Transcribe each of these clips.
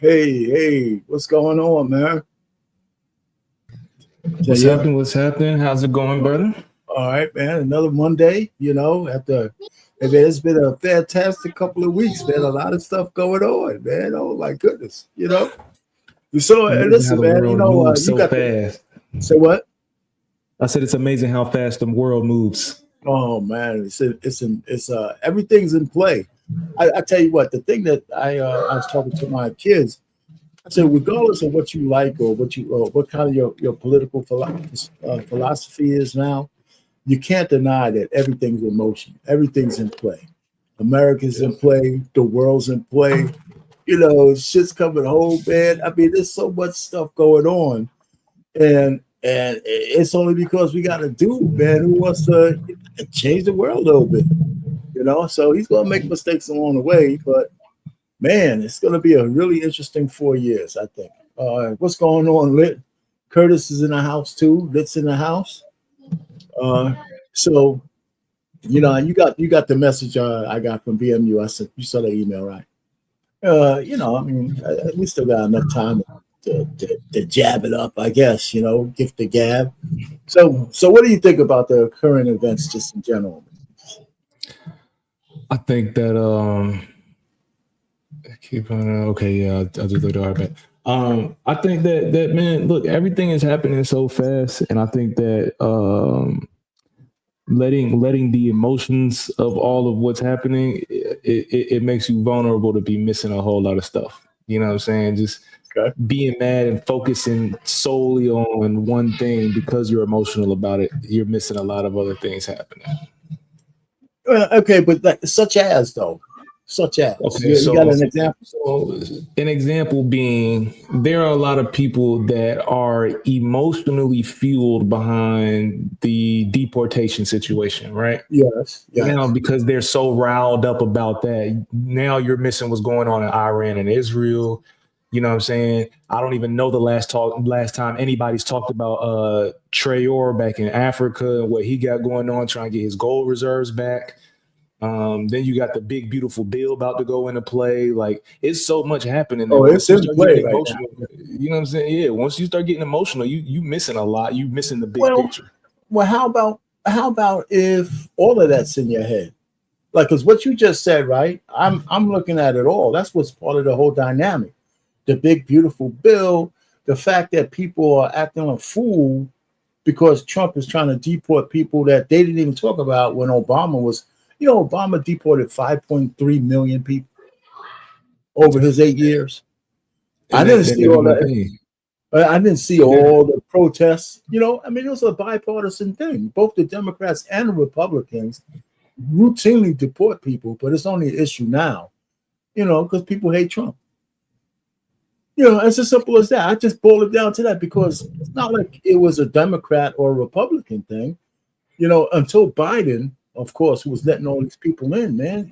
Hey, what's going on, man? Tell What's you. happening? What's happening? How's it going, brother? All right, man. Another Monday, after it's been a fantastic couple of weeks, man. A lot of stuff going on, man. Oh my goodness, So Amazing how listen, the man, world moves you so got the fast. say what? I said it's amazing how fast the world moves. Oh man, everything's in play. I tell you what, the thing that I was talking to my kids. I said, regardless of what you like or what kind of your political philosophy is now, you can't deny that everything's in motion. Everything's in play. America's in play. The world's in play. Shit's coming home, man. I mean, there's so much stuff going on, and it's only because we got a dude, man, who wants to change the world a little bit. So he's gonna make mistakes along the way, but man, it's gonna be a really interesting 4 years, I think. What's going on, Lit? Curtis is in the house too. Lit's in the house. Uh, so you got the message I got from BMU. I said you saw the email, right? I mean, we still got enough time to jab it up, I guess. Gift the gab. So what do you think about the current events, just in general? I think that keep on okay, yeah, I'll do the hard back. I think that man, look, everything is happening so fast, and I think that letting the emotions of all of what's happening, it makes you vulnerable to be missing a whole lot of stuff. You know what I'm saying? Just Okay. being mad and focusing solely on one thing because you're emotional about it, you're missing a lot of other things happening. Okay, but like, such as Okay, you got an example? so an example being there are a lot of people that are emotionally fueled behind the deportation situation, right? Yes, Now, yes. because they're so riled up about that, now you're missing what's going on in Iran and Israel. You know what I'm saying? I don't even know the last time anybody's talked about Traore back in Africa and what he got going on, trying to get his gold reserves back. Then you got the big beautiful bill about to go into play. Like it's so much happening that Oh, once it's you in start play getting right now. emotional, you know what I'm saying? Yeah, once you start getting emotional, you missing a lot. You missing the big Well, picture. well, how about if all of that's in your head? Like, because what you just said, right? I'm looking at it all. That's what's part of the whole dynamic. The big beautiful bill, the fact that people are acting a fool because Trump is trying to deport people that they didn't even talk about when Obama was. Obama deported 5.3 million people over his 8 years. I And didn't that see never all went that. paid. I didn't see And that, all the protests. I mean, it was a bipartisan thing. Both the Democrats and the Republicans routinely deport people, but it's only an issue now, because people hate Trump. It's as simple as that. I just boil it down to that because it's not like it was a Democrat or a Republican thing, until Biden, of course, who was letting all these people in, man.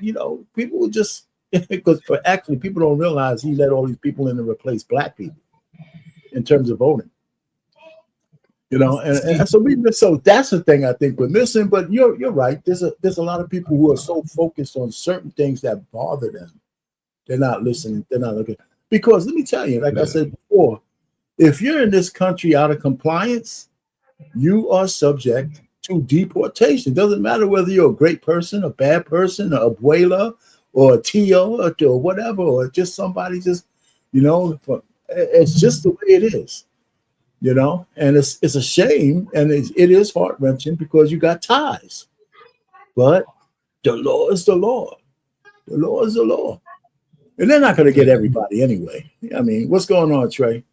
People were just, because actually people don't realize he let all these people in to replace black people in terms of voting. see, And so we miss. So that's the thing I think we're missing. But you're right. There's a lot of people who are so focused on certain things that bother them. They're not listening. They're not looking. Because let me tell you, like I said before, if you're in this country out of compliance, you are subject to deportation. Doesn't matter whether you're a great person, a bad person, a abuela, or a tio, or whatever, or just somebody it's just the way it is. And it's a shame, and it is heart wrenching because you got ties. But the law is the law. The law is the law, and they're not going to get everybody anyway. I mean, what's going on, Trey?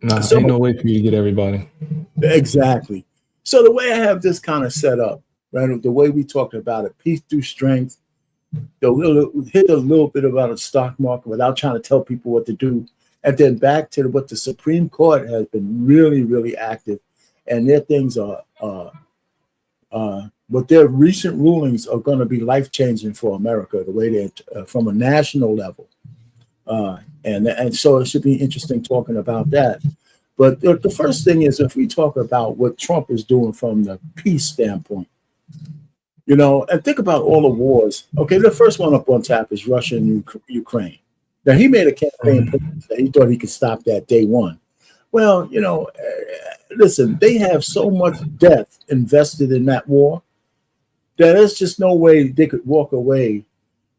nah, ain't So no way for you to get everybody. exactly. So the way I have this kind of set up, right? The way we talked about it, peace through strength. We'll hit a little bit about the stock market without trying to tell people what to do, and then back to what the Supreme Court has been really, really active, and their things are. But their recent rulings are going to be life changing for America, the way they're from a national level, and so it should be interesting talking about that. But the first thing is if we talk about what Trump is doing from the peace standpoint, and think about all the wars. Okay, the first one up on tap is Russia and Ukraine. Now he made a campaign that he thought he could stop that day one. Well, listen, they have so much death invested in that war that there's just no way they could walk away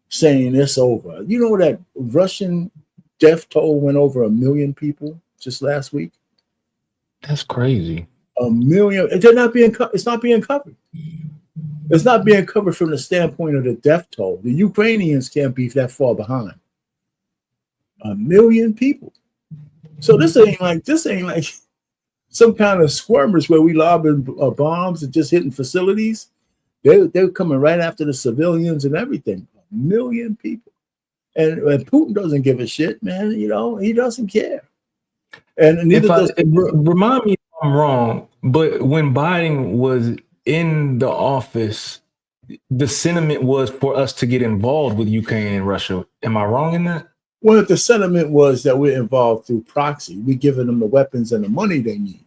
saying it's over. You know that Russian death toll went over 1 million people just last week. That's crazy. 1 million. They're not being. It's not being covered. It's not being covered from the standpoint of the death toll. The Ukrainians can't be that far behind. 1 million people. So this ain't like some kind of skirmish where we lobbing bombs and just hitting facilities. They're coming right after the civilians and everything. 1 million people. And Putin doesn't give a shit, man. He doesn't care. And neither does. Remind me if I'm wrong, but when Biden was in the office, the sentiment was for us to get involved with Ukraine and Russia. Am I wrong in that? Well, the sentiment was that we're involved through proxy. We're giving them the weapons and the money they need.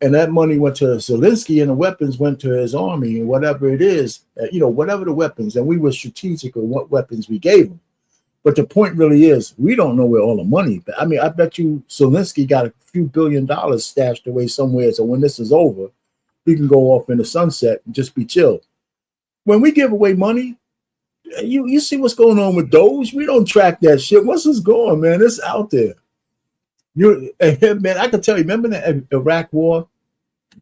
And that money went to Zelensky and the weapons went to his army and whatever it is, whatever the weapons. And we were strategic on what weapons we gave them. But the point really is, we don't know where all the money. I mean, I bet you Zelensky got a few $1 billion stashed away somewhere. So when this is over, he can go off in the sunset and just be chill. When we give away money, you see what's going on with Doge. We don't track that shit. What's this going, man? It's out there. Man, I can tell you. Remember the Iraq War?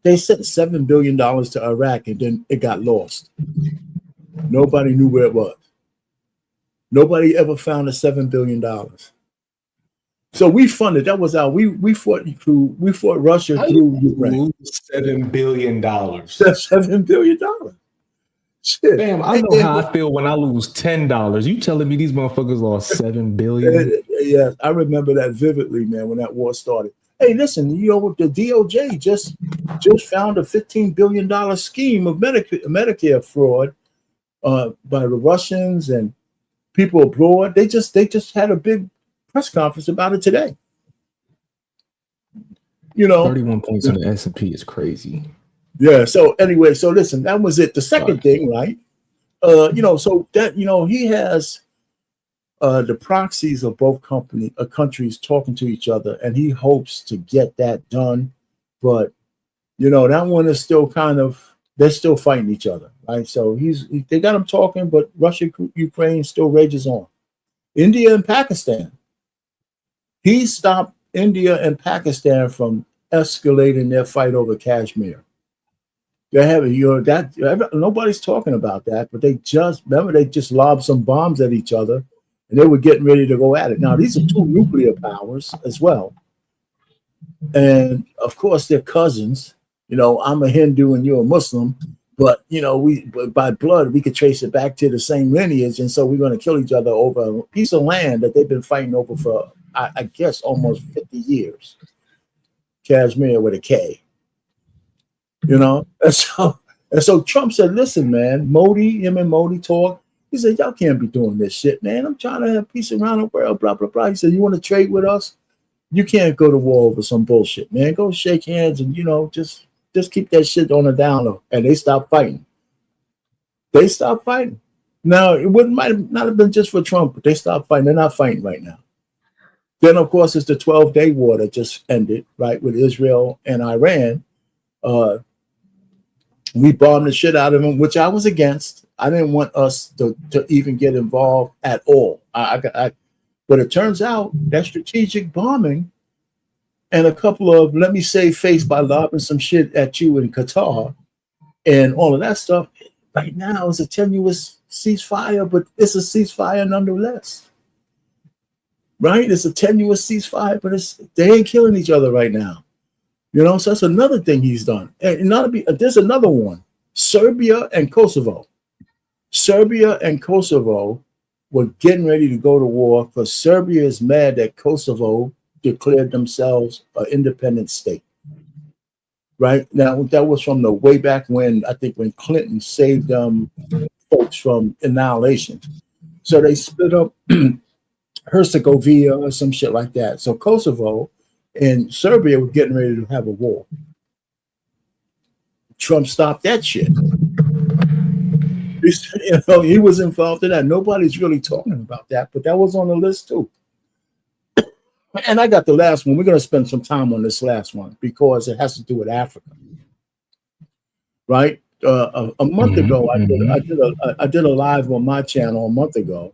They sent $7 billion to Iraq, and then it got lost. Nobody knew where it was. Nobody ever found the $7 billion. So we funded. That was our. We fought Russia through Ukraine. $7 billion. That's $7 billion. Shit. Damn, I know how I feel when I lose $10. You telling me these motherfuckers lost $7 billion? Yeah, I remember that vividly, man, when that war started. Hey, listen, the DOJ just found a $15 billion scheme of Medicare fraud by the Russians and people abroad. They just had a big press conference about it today. 31 points on the S&P is crazy. Yeah. So anyway, so listen, that was it. The second thing, right? So that he has the proxies of both countries talking to each other, and he hopes to get that done. But that one is still they're still fighting each other, right? So they got him talking, but Russia, Ukraine still rages on. India and Pakistan. He stopped India and Pakistan from escalating their fight over Kashmir. They're having, nobody's talking about that, but they just lobbed some bombs at each other, and they were getting ready to go at it. Now, these are two nuclear powers as well. And of course, they're cousins. I'm a Hindu and you're a Muslim, but by blood, we could trace it back to the same lineage. And so we're going to kill each other over a piece of land that they've been fighting over for, I guess, almost 50 years. Kashmir with a K. And so Trump said, listen, man, him and Modi talk. He said, y'all can't be doing this shit, man. I'm trying to have peace around the world, blah, blah, blah. He said, you want to trade with us? You can't go to war over some bullshit, man. Go shake hands and, just keep that shit on the down low. And they stopped fighting. Now, might not have been just for Trump, but they stopped fighting. They're not fighting right now. Then, of course, it's the 12-day war that just ended, right, with Israel and Iran. We bombed the shit out of them, which I was against. I didn't want us to even get involved at all. But it turns out that strategic bombing and a couple of, let me save face by lobbing some shit at you in Qatar and all of that stuff, right now is a tenuous ceasefire, but it's a ceasefire nonetheless. Right? It's a tenuous ceasefire, but they ain't killing each other right now. So that's another thing he's done. And there's another one. Serbia and Kosovo. Serbia and Kosovo were getting ready to go to war because Serbia is mad that Kosovo declared themselves an independent state. Right? Now, that was from the way back when, I think when Clinton saved folks from annihilation. So they split up Herzegovina or some shit like that. So Kosovo and Serbia were getting ready to have a war. Trump stopped that shit. You know, he was involved in that. Nobody's really talking about that, but that was on the list too. And I got the last one. We're going to spend some time on this last one because it has to do with Africa, right? A month ago, I did a live on my channel a month ago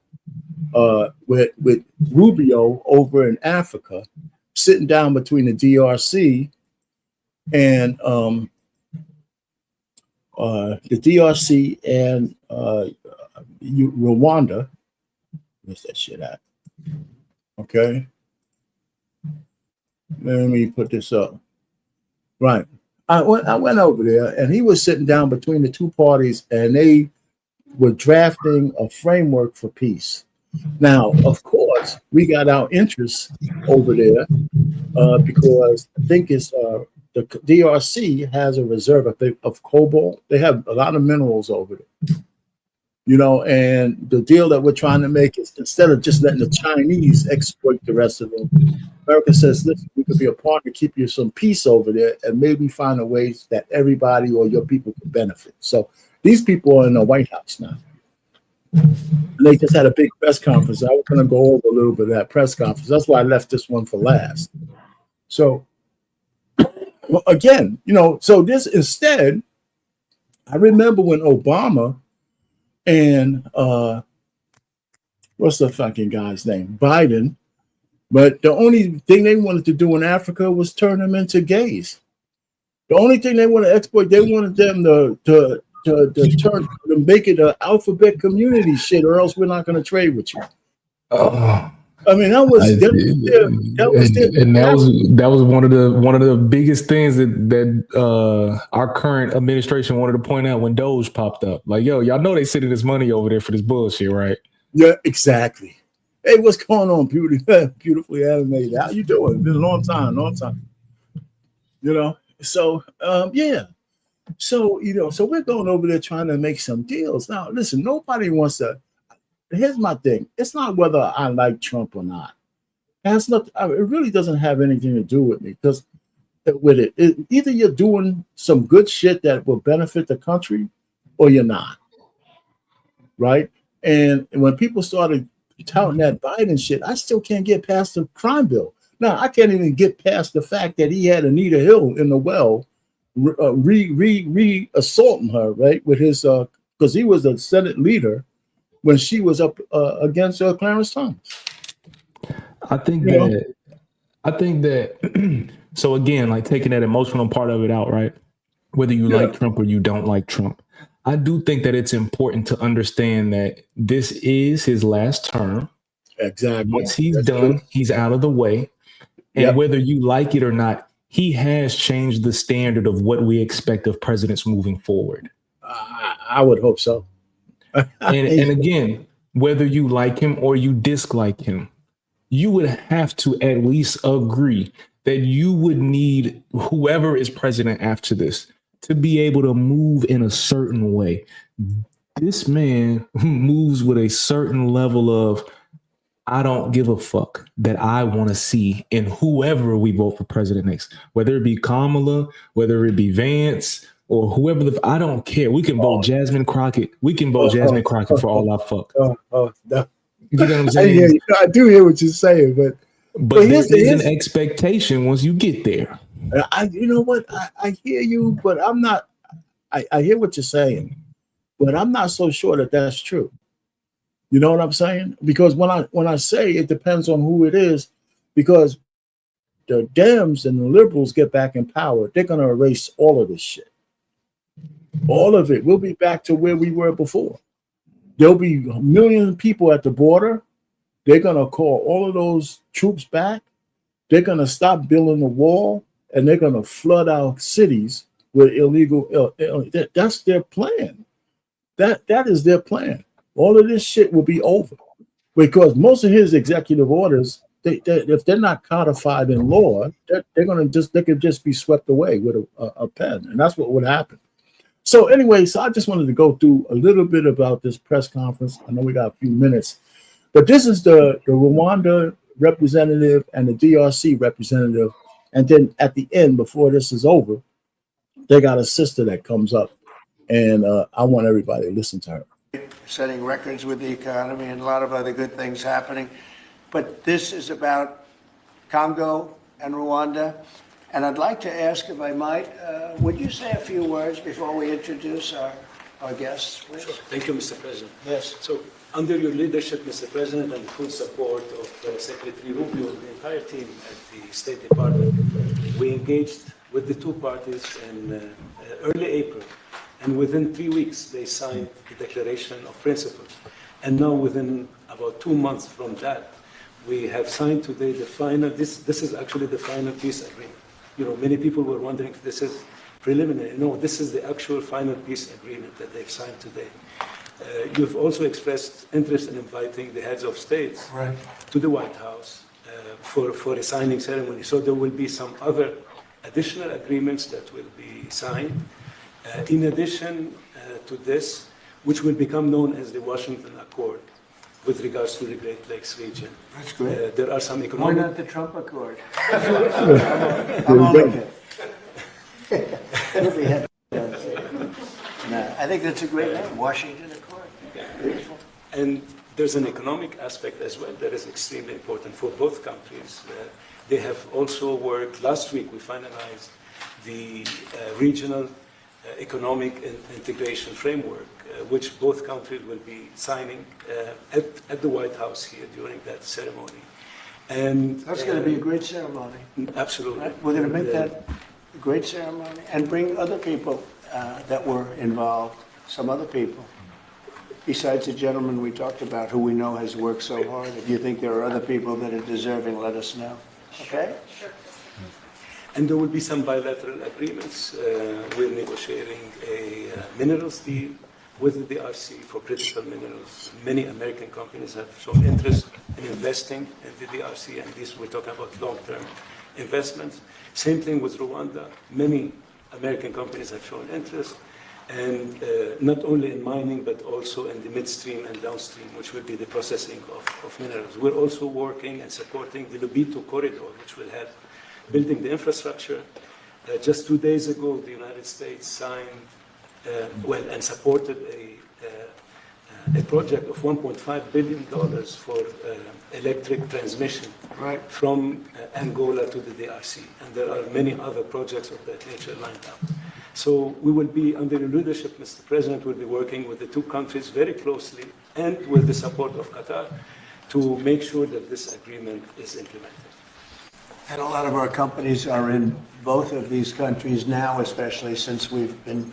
with Rubio over in Africa, sitting down between the DRC and Rwanda. Where's that shit at? Okay. Let me put this up. Right. I went over there and he was sitting down between the two parties and they were drafting a framework for peace. Now, of course, we got our interests over there because I think it's the DRC has a reserve of cobalt. They have a lot of minerals over there. You know, and the deal that we're trying to make is instead of just letting the Chinese exploit the rest of them, America says, listen, we could be a partner, keep you some peace over there, and maybe find a ways that everybody or your people can benefit. So these people are in the White House now. And they just had a big press conference. I was going to go over a little bit of that press conference. That's why I left this one for last. So, well, again, you know, so this instead, I remember when Obama and what's the fucking guy's name? Biden. But the only thing they wanted to do in Africa was turn them into gays. The only thing they want to exploit, they wanted them to make it an alphabet community shit, or else we're not going to trade with you. I mean, that was one of the biggest things that our current administration wanted to point out when Doge popped up. Like, yo, y'all know they sending this money over there for this bullshit, right? Yeah, exactly. Hey, what's going on, beautifully animated? How you doing? It's been a long time. You know, so yeah. So, you know, so we're going over there trying to make some deals. Now, listen, nobody wants to. Here's my thing. It's not whether I like Trump or not. It really doesn't have anything to do with me because with it, either you're doing some good shit that will benefit the country or you're not. Right. And when people started touting that Biden shit, I still can't get past the crime bill. Now, I can't even get past the fact that he had Anita Hill in the well assaulting her, right? With his, because he was the Senate leader when she was up against Clarence Thomas. I think that so again, like taking that emotional part of it out, right? Whether you like Trump or you don't like Trump, I do think that it's important to understand that this is his last term. Exactly. Once he's done, he's out of the way. And whether you like it or not, he has changed the standard of what we expect of presidents moving forward. I would hope so. And again, whether you like him or you dislike him, you would have to at least agree that you would need whoever is president after this to be able to move in a certain way. This man moves with a certain level of, I don't give a fuck, that I want to see in whoever we vote for president next, whether it be Kamala, whether it be Vance, or whoever I don't care. We can vote Jasmine Crockett. We can vote Jasmine Crockett for all our fuck. No. You get what I'm saying? I do hear what you're saying, but there is an expectation once you get there. You know what? I hear you, but I'm not. I hear what you're saying, but I'm not so sure that that's true. You know what I'm saying? Because when I say it depends on who it is, because the Dems and the liberals get back in power, they're going to erase all of this shit. All of it. We'll be back to where we were before. There'll be millions of people at the border. They're going to call all of those troops back. They're going to stop building the wall, and they're going to flood our cities with illegal. That's their plan. That is their plan. All of this shit will be over because most of his executive orders, if they're not codified in law, they could just be swept away with a pen, and that's what would happen. So anyway, so I just wanted to go through a little bit about this press conference. I know we got a few minutes, but this is the Rwanda representative and the DRC representative, and then at the end, before this is over, they got a sister that comes up, and I want everybody to listen to her. setting records with the economy and a lot of other good things happening. But this is about Congo and Rwanda. And I'd like to ask, if I might, would you say a few words before we introduce our guests, please? Sure. Thank you, Mr. President. Yes. So, under your leadership, Mr. President, and the full support of Secretary Rubio and the entire team at the State Department, we engaged with the two parties in early April. And within 3 weeks, they signed the Declaration of Principles. And now, within about 2 months from that, we have signed today the final, this is actually the final peace agreement. You know, many people were wondering if this is preliminary. No, this is the actual final peace agreement that they've signed today. You've also expressed interest in inviting the heads of states to the White House for a signing ceremony. So there will be some other additional agreements that will be signed. In addition to this, which will become known as the Washington Accord with regards to the Great Lakes region. That's great. There are some Why economic... not the Trump Accord? I'm only kidding. It'll be head. No, I think that's a great name, Washington Accord. Beautiful. And there's an economic aspect as well that is extremely important for both countries. They have also worked, last week we finalized the regional economic integration framework, which both countries will be signing at the White House here during that ceremony. And That's going to be a great ceremony. Absolutely. Right? We're going to make that a great ceremony and bring other people that were involved, some other people. Besides the gentleman we talked about, who we know has worked so hard. If you think there are other people that are deserving, let us know. Okay? Sure. And there will be some bilateral agreements. We're negotiating a minerals deal with the DRC for critical minerals. Many American companies have shown interest in investing in the DRC, and these we're talking about long-term investments. Same thing with Rwanda. Many American companies have shown interest, and not only in mining, but also in the midstream and downstream, which will be the processing of minerals. We're also working and supporting the Lobito corridor, which will help building the infrastructure. Just 2 days ago, the United States signed, and supported a project of $1.5 billion for electric transmission from Angola to the DRC. And there are many other projects of that nature lined up. So we will be, under your leadership, Mr. President, will be working with the two countries very closely and with the support of Qatar to make sure that this agreement is implemented. And a lot of our companies are in both of these countries now, especially since we've been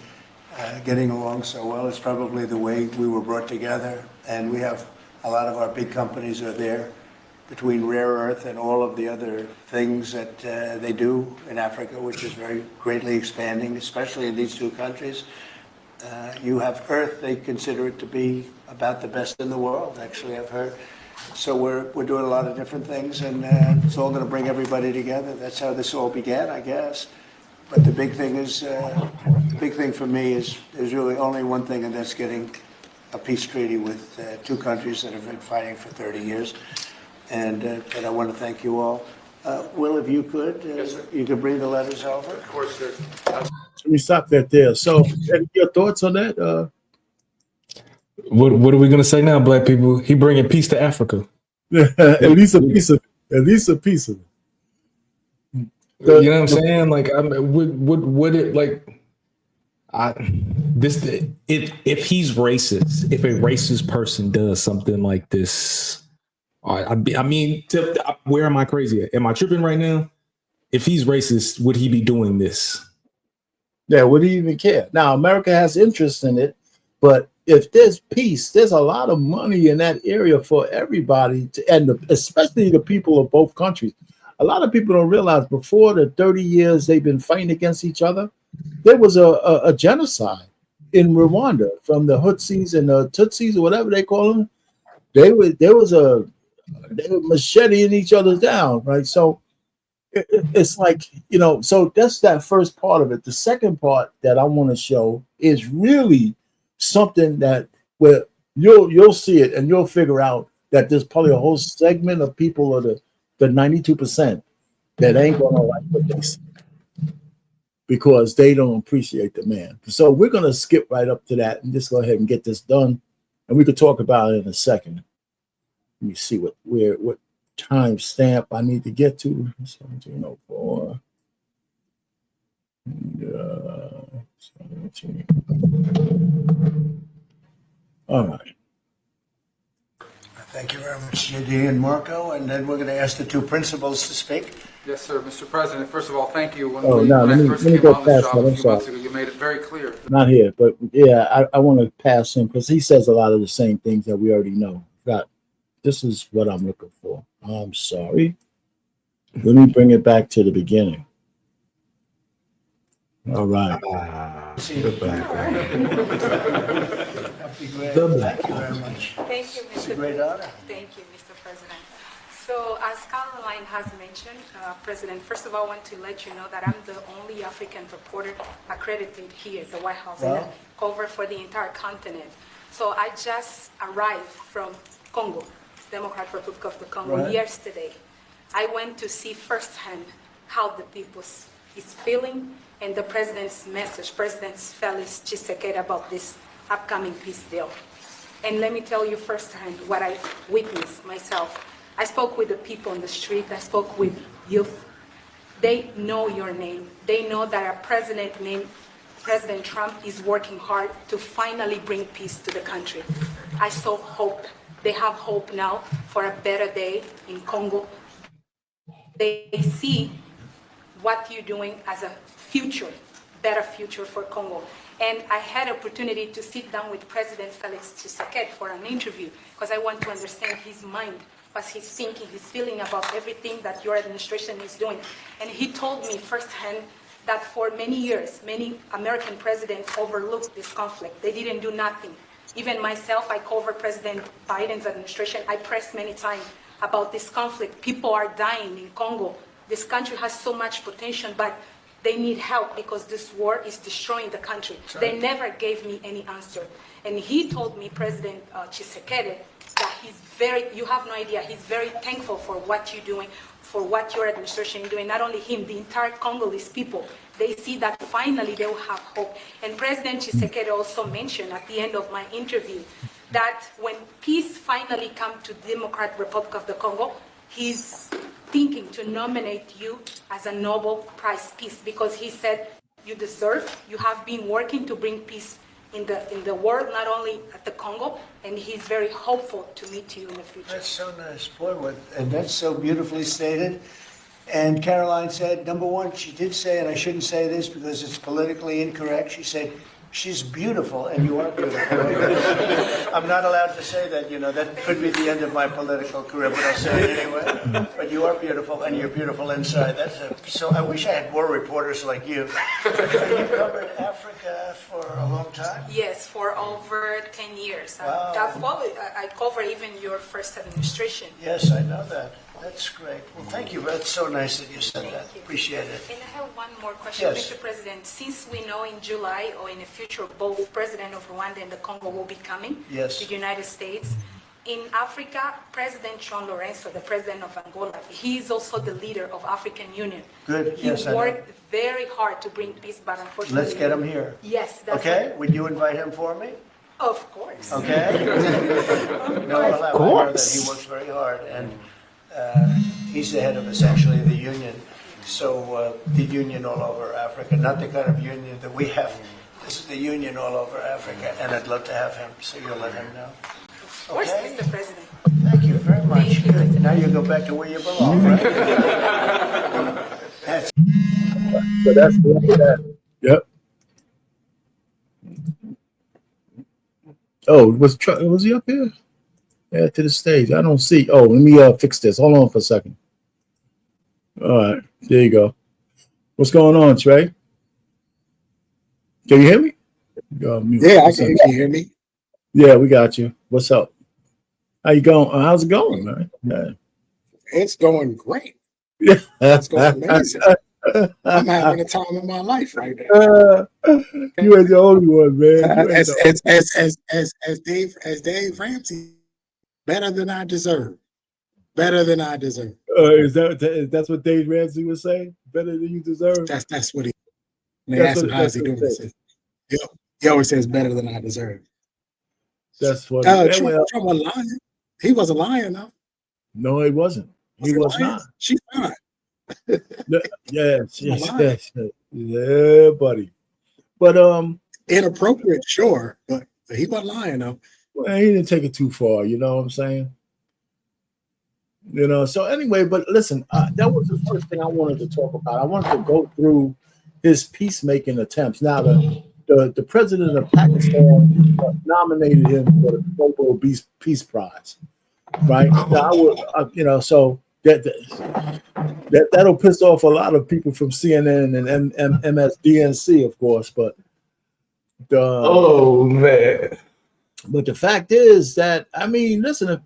getting along so well. It's probably the way we were brought together. And we have a lot of our big companies are there, between rare earth and all of the other things that they do in Africa, which is very greatly expanding, especially in these two countries. You have earth, they consider it to be about the best in the world, actually, I've heard. So we're doing a lot of different things, and it's all going to bring everybody together. That's how this all began, I guess. But the big thing is, the big thing for me is there's really only one thing, and that's getting a peace treaty with two countries that have been fighting for 30 years. And I want to thank you all. Will, if you could, you could bring the letters over. Of course, sir. Let me stop that there. So, your thoughts on that? What are we gonna say now, black people? He bringing peace to Africa. At least a piece of it. At least a piece of it. You know what I'm saying? Like, would it like? If he's racist, if a racist person does something like this, where am I crazy at? Am I tripping right now? If he's racist, would he be doing this? Yeah, would he even care? Now, America has interest in it, but if there's peace, there's a lot of money in that area for everybody, especially the people of both countries. A lot of people don't realize before the 30 years they've been fighting against each other, there was a genocide in Rwanda from the Hutsis and the Tutsis or whatever they call them. They were macheting each other down, right? So it's like, so that's that first part of it. The second part that I want to show is really something that where you'll see it and you'll figure out that there's probably a whole segment of people of the 92% that ain't gonna like what they see because they don't appreciate the man. So we're gonna skip right up to that and just go ahead and get this done. and we could talk about it in a second. Let me see what time stamp I need to get to. 1704. 17. All right. Thank you very much, JD and Marco. And then we're going to ask the two principals to speak. Yes, sir. Mr. President, first of all, thank you. When let I me first go came on this past job that. a I'm few sorry. months ago, you made it very clear. Not here, but yeah, I want to pass him because he says a lot of the same things that we already know. This is what I'm looking for. I'm sorry. Let me bring it back to the beginning. All right. The Black Thank you very much. Thank you, It's a Mr. great honor. Thank you, Mr. President. So as Caroline has mentioned, President, first of all, I want to let you know that I'm the only African reporter accredited here at the White House and Wow. cover for the entire continent. So I just arrived from Congo, Democratic Republic of the Congo, Right. yesterday. I went to see firsthand how the people is feeling and the president's message, President Felix Tshisekedi, about this upcoming peace deal. And let me tell you firsthand what I witnessed myself. I spoke with the people on the street. I spoke with youth. They know your name. They know that our president named President Trump is working hard to finally bring peace to the country. I saw hope. They have hope now for a better day in Congo. They see what you're doing as a future, better future for Congo. And I had opportunity to sit down with President Felix Tshisekedi for an interview because I want to understand his mind, what he's thinking, his feeling about everything that your administration is doing. And he told me firsthand that for many years, many American presidents overlooked this conflict. They didn't do nothing. Even myself, I covered President Biden's administration. I pressed many times about this conflict. People are dying in Congo. This country has so much potential, but they need help because this war is destroying the country. They never gave me any answer. And he told me, President Tshisekedi, that you have no idea, he's very thankful for what you're doing, for what your administration is doing. Not only him, the entire Congolese people. They see that finally they will have hope. And President Tshisekedi also mentioned at the end of my interview that when peace finally comes to the Democratic Republic of the Congo, he's thinking to nominate you as a Nobel Prize Peace because he said you deserve, you have been working to bring peace in the world, not only at the Congo, and he's very hopeful to meet you in the future. That's so nice. Boy, and that's so beautifully stated. And Caroline said, number one, she did say, and I shouldn't say this because it's politically incorrect, she said, she's beautiful, and you are beautiful. I'm not allowed to say that, that could be the end of my political career, but I'll say it anyway. But you are beautiful, and you're beautiful inside. So I wish I had more reporters like you. You covered Africa for a long time? Yes, for over 10 years. Wow. I cover even your first administration. Yes, I know that. That's great. Well, thank you. That's so nice that you said that. Thank you. Appreciate it. And I have one more question, Yes. Mr. President. Since we know in July or in the future, both President of Rwanda and the Congo will be coming Yes. to the United States. In Africa, President John Lorenzo, the president of Angola, he is also the leader of African Union. Good. He Yes, I know. worked very hard to bring peace, but unfortunately... Let's get him here. Yes, that's Okay? right. Would you invite him for me? Of course. Okay? No, I know that he works very hard, and he's the head of essentially the union. So the union all over Africa, not the kind of union that we have. This is the union all over Africa, and I'd love to have him, so you'll let him know. Of course, Okay. Mr. President. Thank you very much. Thank you, President. Now you go back to where you belong, right? That's So that's the end of that. Yep. Oh, was he up here? Yeah, to the stage. I don't see. Oh, let me fix this. Hold on for a second. All right, there you go. What's going on, Trey? Can you hear me? Yeah, I can. Can you hear me? Yeah, we got you. What's up? How you going? How's it going, man? Yeah. It's going great. Yeah. It's going amazing. I'm having the time of my life right now. You ain't the only one, man. As Dave Ramsey, better than I deserve. Better than I deserve. That's what Dave Ramsey was saying? Better than you deserve? That's what he. They asked him how's he doing. He always says better than I deserve. That's funny. Trump wasn't lying. He wasn't lying though. No, he wasn't. He was not. She's fine. Yes, yeah, buddy. But Inappropriate, sure, but he wasn't lying though. well, he didn't take it too far. You know what I'm saying? You know. So anyway, but listen, that was the first thing I wanted to talk about. I wanted to go through his peacemaking attempts. Now, the president of Pakistan nominated him for the Nobel Peace Prize, right? Now, I would, you know, so that'll piss off a lot of people from CNN and MSDNC, of course. But Oh man. but the fact is that, I mean, listen, if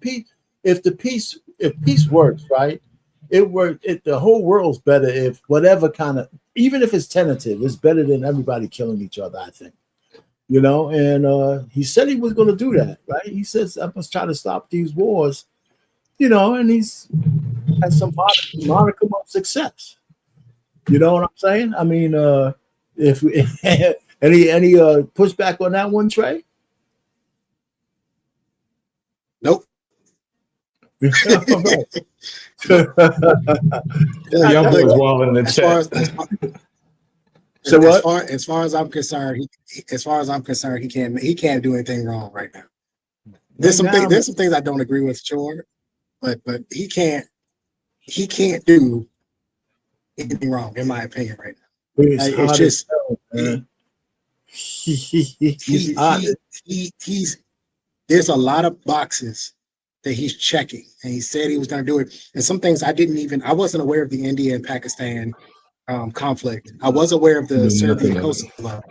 peace works, right? The whole world's better if whatever kind of, even if it's tentative, it's better than everybody killing each other, I think. You know, and he said he was going to do that, right? He says, I must try to stop these wars, you know, and he's had some modicum of success. You know what I'm saying? I mean, if any pushback on that one, Trey? Nope. Young boys well in the chat. So what? As far as I'm concerned, he can't do anything wrong right now. There's some things I don't agree with, sure, but he can't do anything wrong in my opinion right now. It's just he's there's a lot of boxes that he's checking, and he said he was going to do it. And some things I wasn't aware of the India and Pakistan conflict. I was aware of the Serbian Kosovo,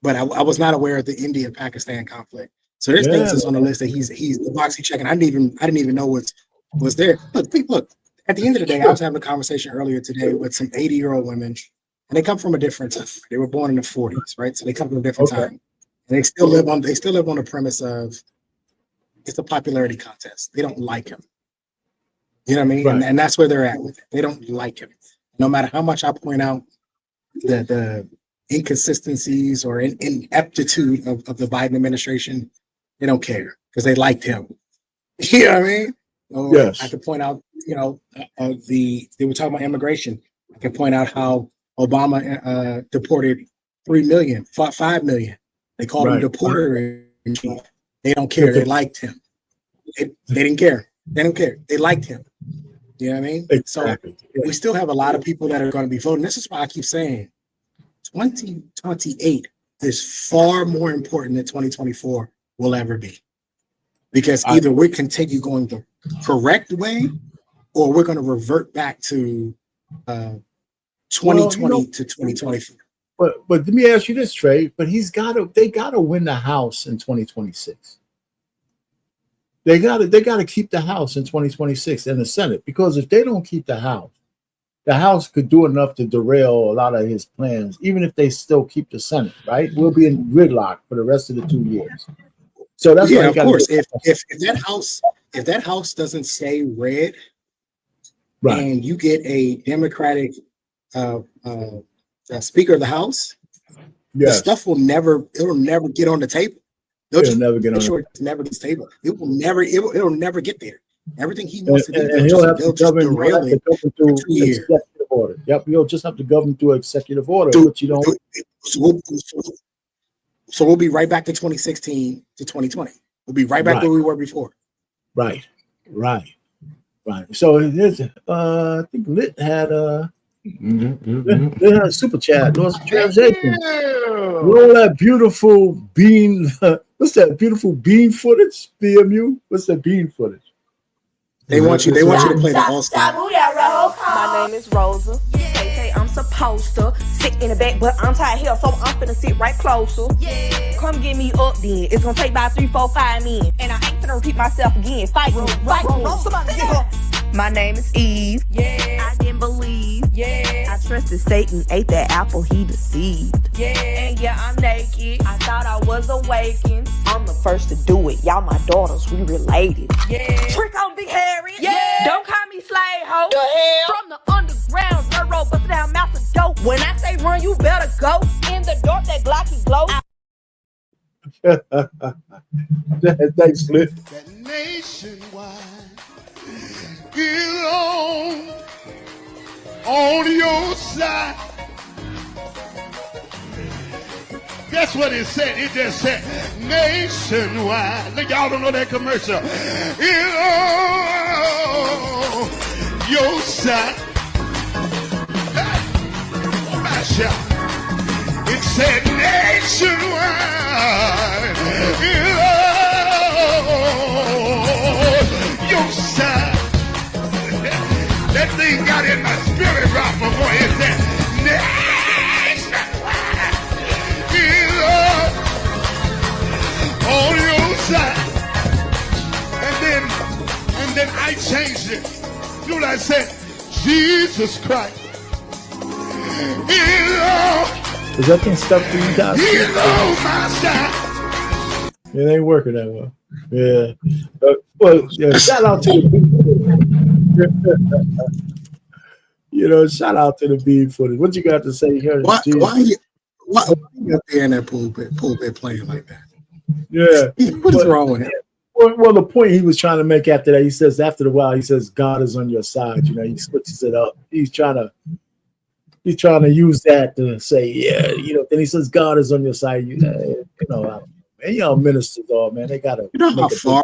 but I was not aware of the India Pakistan conflict. So there's things that's on the list that he's the box he's checking. I didn't even know was there. Look. At the end of the day, I was having a conversation earlier today with some 80-year-old women, and they come from a different time. They were born in the 40s, right? So they come from a different time. And they still live on the premise of it's a popularity contest. They don't like him. You know what I mean? Right. And that's where they're at with it. They don't like him. No matter how much I point out the inconsistencies or ineptitude of the Biden administration, they don't care because they liked him. You know what I mean? Or yes. I could point out, you know, they were talking about immigration. I can point out how Obama deported 5 million. They called him deporter in chief. They don't care. They liked him. They didn't care. They don't care. They liked him. You know what I mean? Exactly. So we still have a lot of people that are going to be voting. This is why I keep saying 2028 is far more important than 2024 will ever be. Because either we continue going the correct way or we're going to revert back to 2020 to 2024. But let me ask you this, Trey. But they gotta win the House in 2026. They gotta keep the House in 2026 and the Senate, because if they don't keep the House could do enough to derail a lot of his plans, even if they still keep the Senate, right? We'll be in gridlock for the rest of the 2 years. So that's of course. If that house doesn't stay red, right, and you get a Democratic Speaker of the House, the stuff will never get on the table. It'll never get on. It's never the table. It'll never get there. Everything he wants to do, they'll just derail it for 2 years. Order. Yep, you'll just have to govern through executive order, which you don't. So we'll be right back to 2016 to 2020. We'll be right back where we were before. Right. So there's, I think Lit had a super chat. Lost translation. All that beautiful bean. What's that beautiful bean footage? BMU. What's that bean footage? They want you to play the All-Star. My name is Rosa. They say I'm supposed to sit in the back, but I'm tired here, so I'm finna sit right closer. Come get me up then. It's gonna take about 3, 4, 5 men. And I ain't finna repeat myself again. Fight me. My name is Eve. I didn't believe. I trusted Satan, ate that apple, he deceived. And I'm naked. I thought I was awakened. I'm the first to do it. Y'all my daughters, we related. Trick on Big Harry. Don't call me slave hoe. The hell? From the underground, dirt road, bust down mouth of dope. When I say run, you better go. In the dark, that Glocky glow. Thanks, Flip. That nationwide is on your side. That's what it said. It just said nationwide. Look, y'all don't know that commercial. Is on your side. Hey, oh my shot. It said nationwide is on your side. That thing got in my spirit, Rafa boy. It said nationwide is on your side. And then I changed it. You know what I said? Jesus Christ is on. Is that thing stuck to you guys? It ain't working that well. Yeah. Well, yeah, shout out to the shout out to the bead footage. What you got to say here? Why you up there in that pulpit playing like that? Yeah. What is wrong with him? Well, the point he was trying to make after that, he says after the while, he says God is on your side. He switches it up. He's trying to use that to say, yeah, then he says God is on your side. And y'all ministers are, man, they gotta how far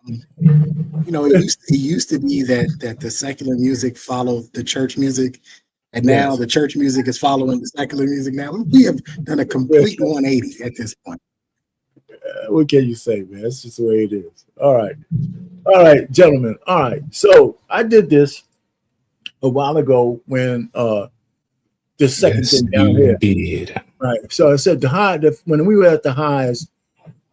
it used to be that the secular music followed the church music, and now the church music is following the secular music. Now we have done a complete 180 at this point. What can you say, man? That's just the way it is. All right, gentlemen. All right, so I did this a while ago when the second thing down here. Did. Right. So I said when we were at the highs,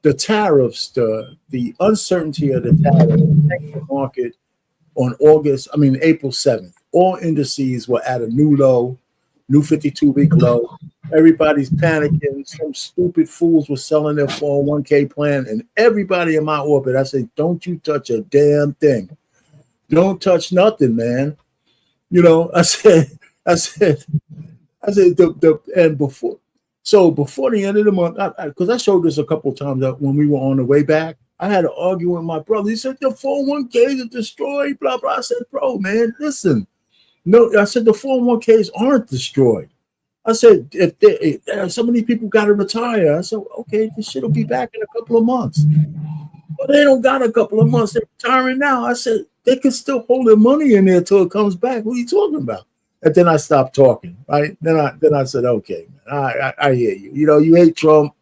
the tariffs, the uncertainty of the tariffs tanked the market on April 7th. All indices were at a new low, new 52-week low. Everybody's panicking. Some stupid fools were selling their 401k plan, and everybody in my orbit, I said, don't you touch a damn thing. Don't touch nothing, man. I said, before the end of the month, because I showed this a couple of times when we were on the way back, I had to argue with my brother. He said, the 401ks are destroyed, blah, blah. I said, bro, man, listen. No, I said, the 401ks aren't destroyed. I said, if so many people got to retire. I said, okay, this shit will be back in a couple of months. But they don't got a couple of months. They're retiring now. I said, they can still hold their money in there till it comes back. What are you talking about? And then I stopped talking, right? Then I said, okay, man, I hear you. You hate Trump,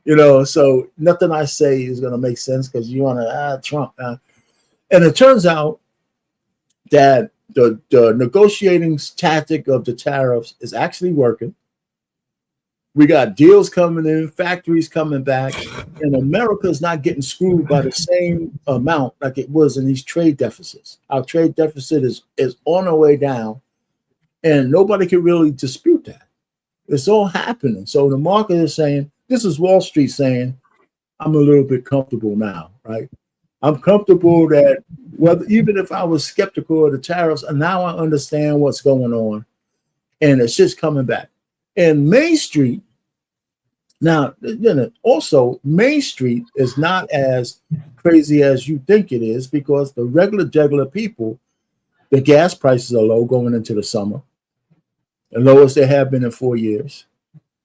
so nothing I say is going to make sense because you want to Trump. And it turns out that the negotiating tactic of the tariffs is actually working. We got deals coming in, factories coming back, and America is not getting screwed by the same amount like it was in these trade deficits. Our trade deficit is on our way down. And nobody can really dispute that. It's all happening. So the market is saying, this is Wall Street saying, I'm a little bit comfortable now, right? I'm comfortable that even if I was skeptical of the tariffs, and now I understand what's going on, and it's just coming back. And Main Street, now, also Main Street is not as crazy as you think it is because the regular people, the gas prices are low going into the summer, the lowest they have been in 4 years.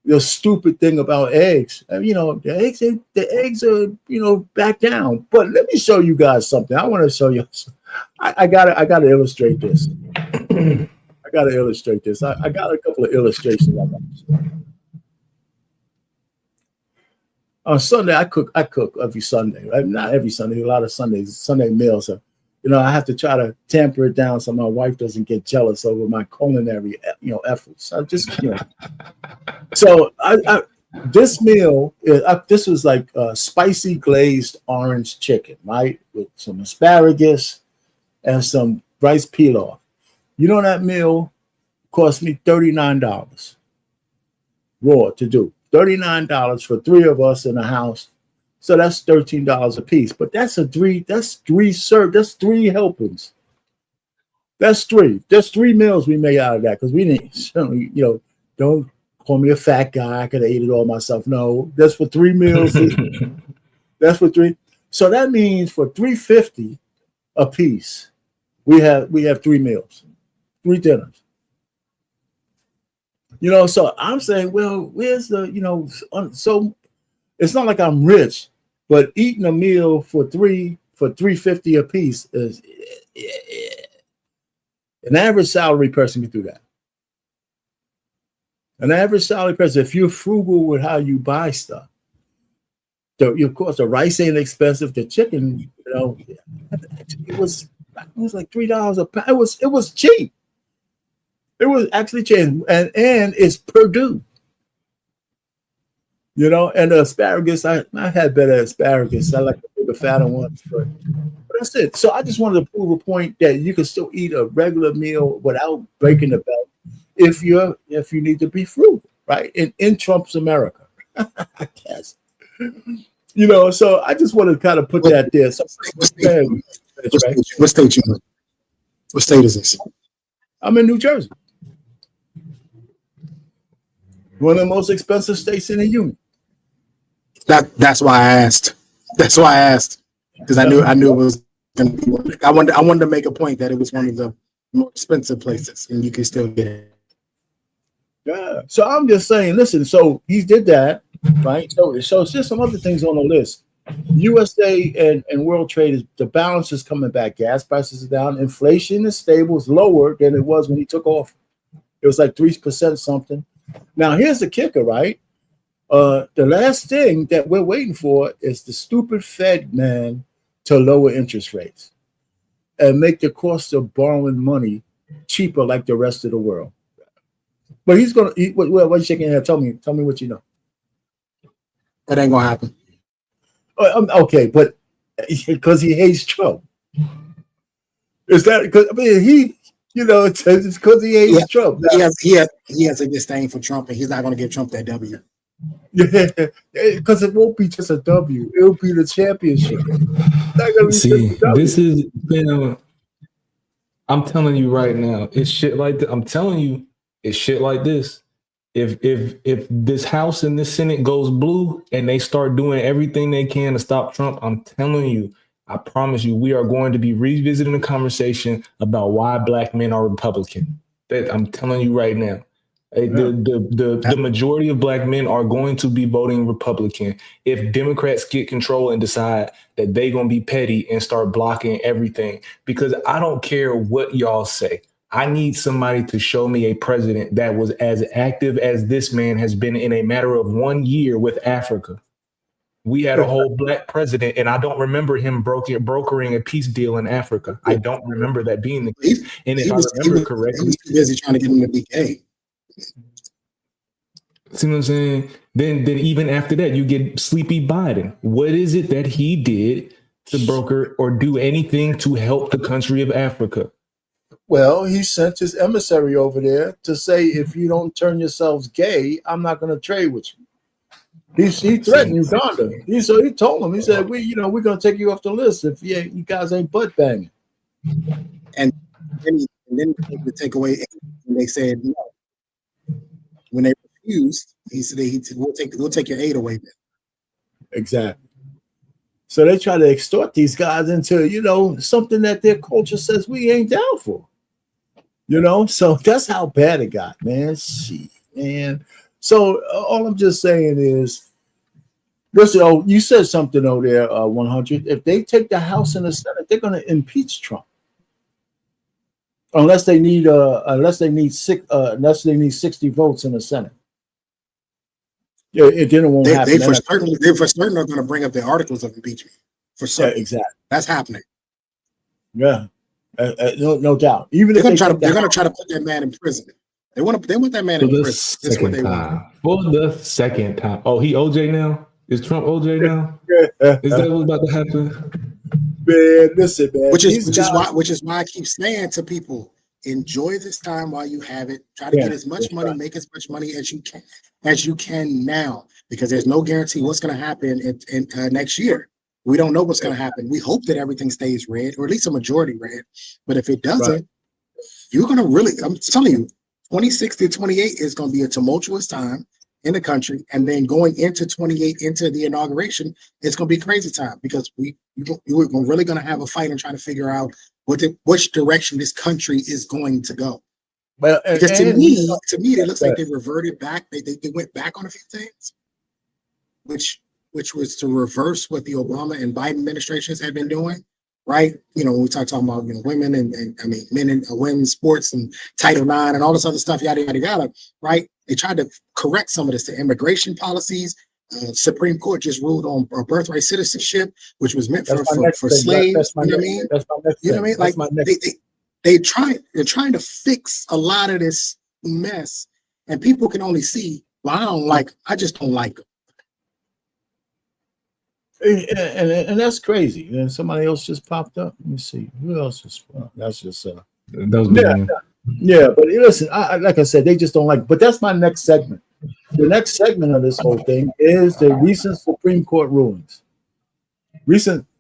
The stupid thing about eggs, the eggs are, back down. But let me show you guys something. I want to show you. I gotta illustrate this. I got a couple of illustrations. On Sunday, I cook every Sunday. Right? Not every Sunday, a lot of Sundays. Sunday meals are. I have to try to tamper it down so my wife doesn't get jealous over my culinary, efforts. I just, So this meal, this was like spicy glazed orange chicken, right, with some asparagus and some rice pilaf. That meal cost me $39 raw to do. $39 for three of us in the house. So that's $13 a piece, but that's three helpings. That's three. There's 3 meals we made out of that because we didn't, don't call me a fat guy. I could have ate it all myself. No, that's for 3 meals. That's for 3. So that means for $3.50 a piece, we have 3 meals, 3 dinners. You know, so I'm saying, well, where's the, you know, so it's not like I'm rich, but eating a meal for $3.50 a piece is an average salary person can do that. An average salary person, if you're frugal with how you buy stuff, of course the rice ain't expensive. The chicken, you know, it was like $3 a pound. It was cheap. It was actually cheap, and it's Purdue. You know, and the asparagus, I had better asparagus. I like the fatter ones, but that's it. So I just wanted to prove a point that you can still eat a regular meal without breaking the belt if you need to be frugal, right? In Trump's America, I guess. You know, so I just wanted to kind of put that there. So, what state you in? What state is this? I'm in New Jersey. One of the most expensive states in the union. That's why I asked. That's why I asked, because I knew it was going to be. I wanted to make a point that it was one of the more expensive places, and you can still get it. Yeah. So I'm just saying, listen. So he did that, right? So it's just some other things on the list. USA and world trade the balance is coming back. Gas prices are down. Inflation is stable. It's lower than it was when he took off. It was like 3% something. Now here's the kicker, right? The last thing that we're waiting for is the stupid Fed man to lower interest rates and make the cost of borrowing money cheaper like the rest of the world. But he's gonna. What are you shaking your head? Tell me what you know. That ain't gonna happen. Okay, but because he hates Trump, is that because he? You know, it's because he hates Trump. Now, he has a disdain for Trump, and he's not going to give Trump that W. Yeah, because it won't be just a W; it'll be the championship. See, this is, you know, I'm telling you right now, it's shit like that. I'm telling you, it's shit like this. If this House and this Senate goes blue and they start doing everything they can to stop Trump, I'm telling you, I promise you, we are going to be revisiting the conversation about why black men are Republican. I'm telling you right now. The majority of black men are going to be voting Republican if Democrats get control and decide that they're going to be petty and start blocking everything. Because I don't care what y'all say. I need somebody to show me a president that was as active as this man has been in a matter of 1 year with Africa. We had a whole black president, and I don't remember him brokering a peace deal in Africa. I don't remember that being the case. And if I remember correctly, he was too busy trying to get him to be gay. See what I'm saying? Then even after that, you get Sleepy Biden. What is it that he did to broker or do anything to help the country of Africa? Well, he sent his emissary over there to say, if you don't turn yourselves gay, I'm not going to trade with you. He threatened Uganda. He told him, he said, we're going to take you off the list if you guys ain't butt banging. And then they take away, and they said no. When they refused, he said, we'll take your aid away. Exactly. So they try to extort these guys into, something that their culture says we ain't down for. So that's how bad it got, man. Shit, man. So all I'm just saying is, listen, you said something over there, 100. If they take the House and the Senate, they're going to impeach Trump, unless they need 60 votes in the Senate. Yeah, it didn't won't happen. They for certain are going to bring up the articles of impeachment. For certain, exactly. That's happening. Yeah, no doubt. Even they're going to try to put that man in prison. They want that man in prison. That's what they want. For the second time. Oh, he OJ now? Is Trump OJ now? Is that what's about to happen? Man, listen, man. Which is why I keep saying to people, enjoy this time while you have it. Try to get as much money, make as much money as you can now, because there's no guarantee what's going to happen in next year. We don't know what's going to happen. We hope that everything stays red, or at least a majority red. But if it doesn't, you're going to I'm telling you, 26 to 28 is going to be a tumultuous time, in the country, and then going into 28 into the inauguration, it's going to be crazy time because we're really going to have a fight and trying to figure out which direction this country is going to go. But Because to me, it looks like they reverted back. They went back on a few things, which was to reverse what the Obama and Biden administrations had been doing, right? You know, when we talking about women and I mean men and women's sports and Title IX and all this other stuff, yada yada yada, right? They tried to correct some of this, the immigration policies. Supreme Court just ruled on birthright citizenship, which was meant for slaves. You know what I mean? That's my next You know what I mean? That's Like my next they're trying to fix a lot of this mess, and people can only see, well, I just don't like them. and that's crazy. And somebody else just popped up. Let me see. Who else just that's just yeah, but listen, I like I said, they just don't like. But that's my next segment. The next segment of this whole thing is the recent Supreme Court rulings.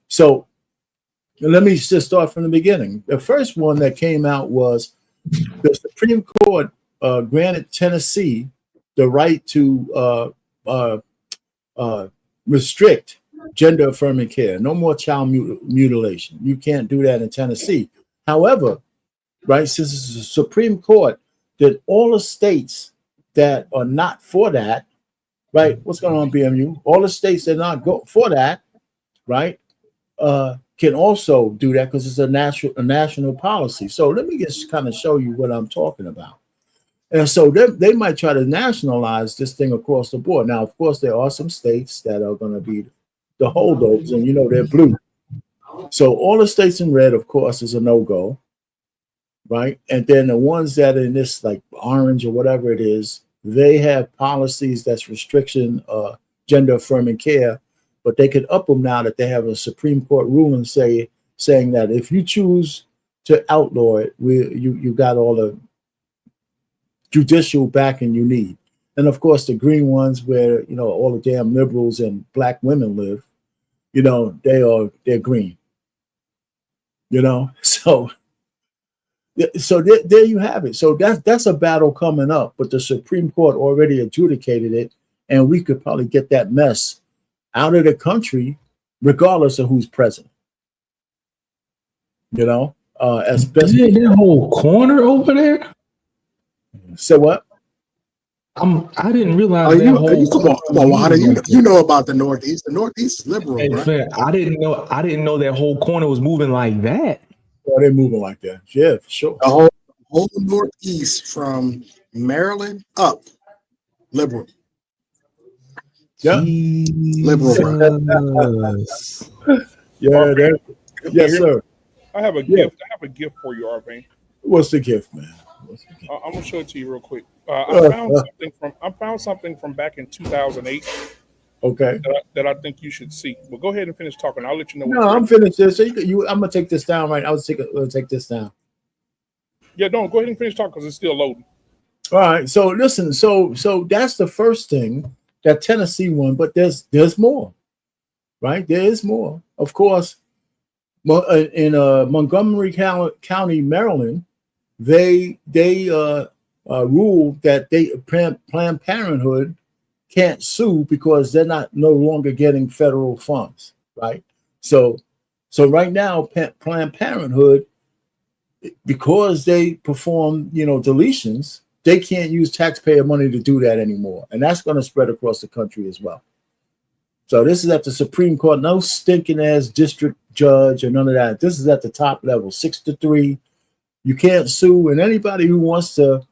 So let me just start from the beginning. The first one that came out was the Supreme Court granted Tennessee the right to restrict gender affirming care. No more child mutilation. You can't do that in Tennessee. However, right, since it's the Supreme Court, that all the states that are not for that, right? What's going on, BMU? All the states that are not for that, right, can also do that because it's a national policy. So let me just kind of show you what I'm talking about. And so they might try to nationalize this thing across the board. Now, of course, there are some states that are going to be the holdovers, and they're blue. So all the states in red, of course, is a no-go. Right. And then the ones that are in this like orange or whatever it is, they have policies that's restriction gender affirming care, but they could up them now that they have a Supreme Court ruling saying that if you choose to outlaw it, you got all the judicial backing you need. And of course, the green ones where all the damn liberals and black women live, they're green. So there you have it. So that's a battle coming up, but the Supreme Court already adjudicated it, and we could probably get that mess out of the country, regardless of who's president. As best that whole corner over there. So what? I didn't realize come on, Wada. You know about the Northeast. The Northeast is liberal, right? Man, I didn't know that whole corner was moving like that. Oh, they're moving like that. Yeah, for sure. The whole Northeast from Maryland up, liberal. Yeah. Liberal. Yeah, yes, sir. I have a gift. I have a gift for you, Arvin. What's the gift, man? I'm gonna show it to you real quick. I found something from back in 2008. Okay. That I think you should see. But go ahead and finish talking. I'll let you know. No, I'm finished. So I'm gonna take this down, right? I'll take this down. Yeah, don't go ahead and finish talking because it's still loading. All right. So listen. So that's the first thing that Tennessee won, but there's more, right? There is more. Of course, in Montgomery County, Maryland, they ruled that Planned Parenthood can't sue because they're no longer getting federal funds, right? So right now, Planned Parenthood, because they perform, deletions, they can't use taxpayer money to do that anymore, and that's going to spread across the country as well. So this is at the Supreme Court, no stinking ass district judge or none of that. This is at the top level, 6-3. You can't sue, and anybody who wants to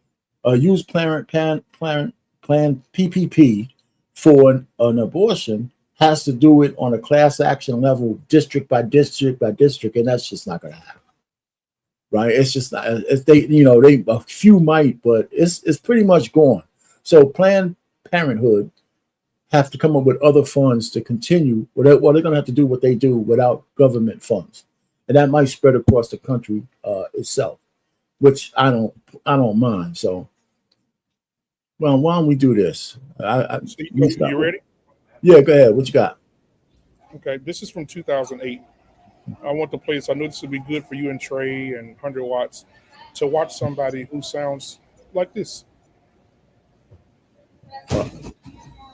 use Planned PPP for an abortion has to do it on a class action level, district by district by district, and that's just not going to happen, right? It's just not. They a few might, but it's pretty much gone. So Planned Parenthood have to come up with other funds to continue. Well, they're going to have to do what they do without government funds, and that might spread across the country itself, which I don't mind. So. Well, why don't we do this? You ready? Yeah, go ahead. What you got? Okay, this is from 2008. I want to play this. I know this would be good for you and Trey and 100 Watts to watch somebody who sounds like this.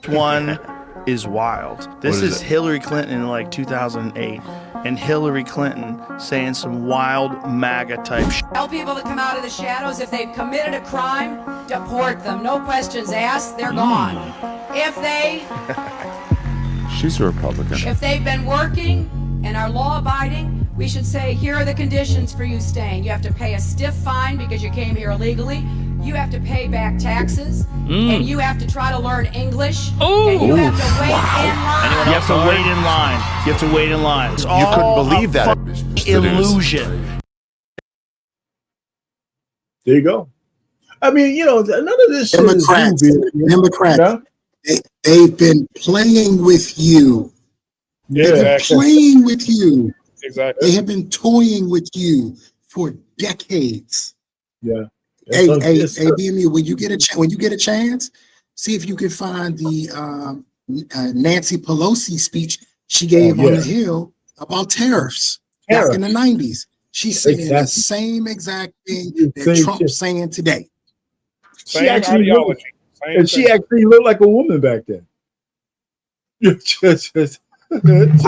one is wild. This is Hillary Clinton in like 2008, and Hillary Clinton saying some wild MAGA type shit. Tell people to come out of the shadows. If they've committed a crime, deport them. No questions asked. They're gone. If they, she's a Republican. if they've been working and are law-abiding, we should say, here are the conditions for you staying. You have to pay a stiff fine because you came here illegally. You have to pay back taxes, and you have to try to learn English. And you have to wait in line. You have to wait in line. You have to wait in line. It's You all couldn't believe a that. fucking illusion. There you go. I mean, you know, none of this shit is Democrats, new, Democrats, they've been playing with you. Yeah, They've been exactly. playing with you. Exactly. They have been toying with you for decades. Yeah. Hey, So hey, it's- BMU, when you get a chance, see if you can find the Nancy Pelosi speech she gave on the Hill about tariffs back in the 90s. She's saying the same exact thing that Trump's saying today. She Same actually ideology. Same and she thing. actually looked like a woman back then. Just- I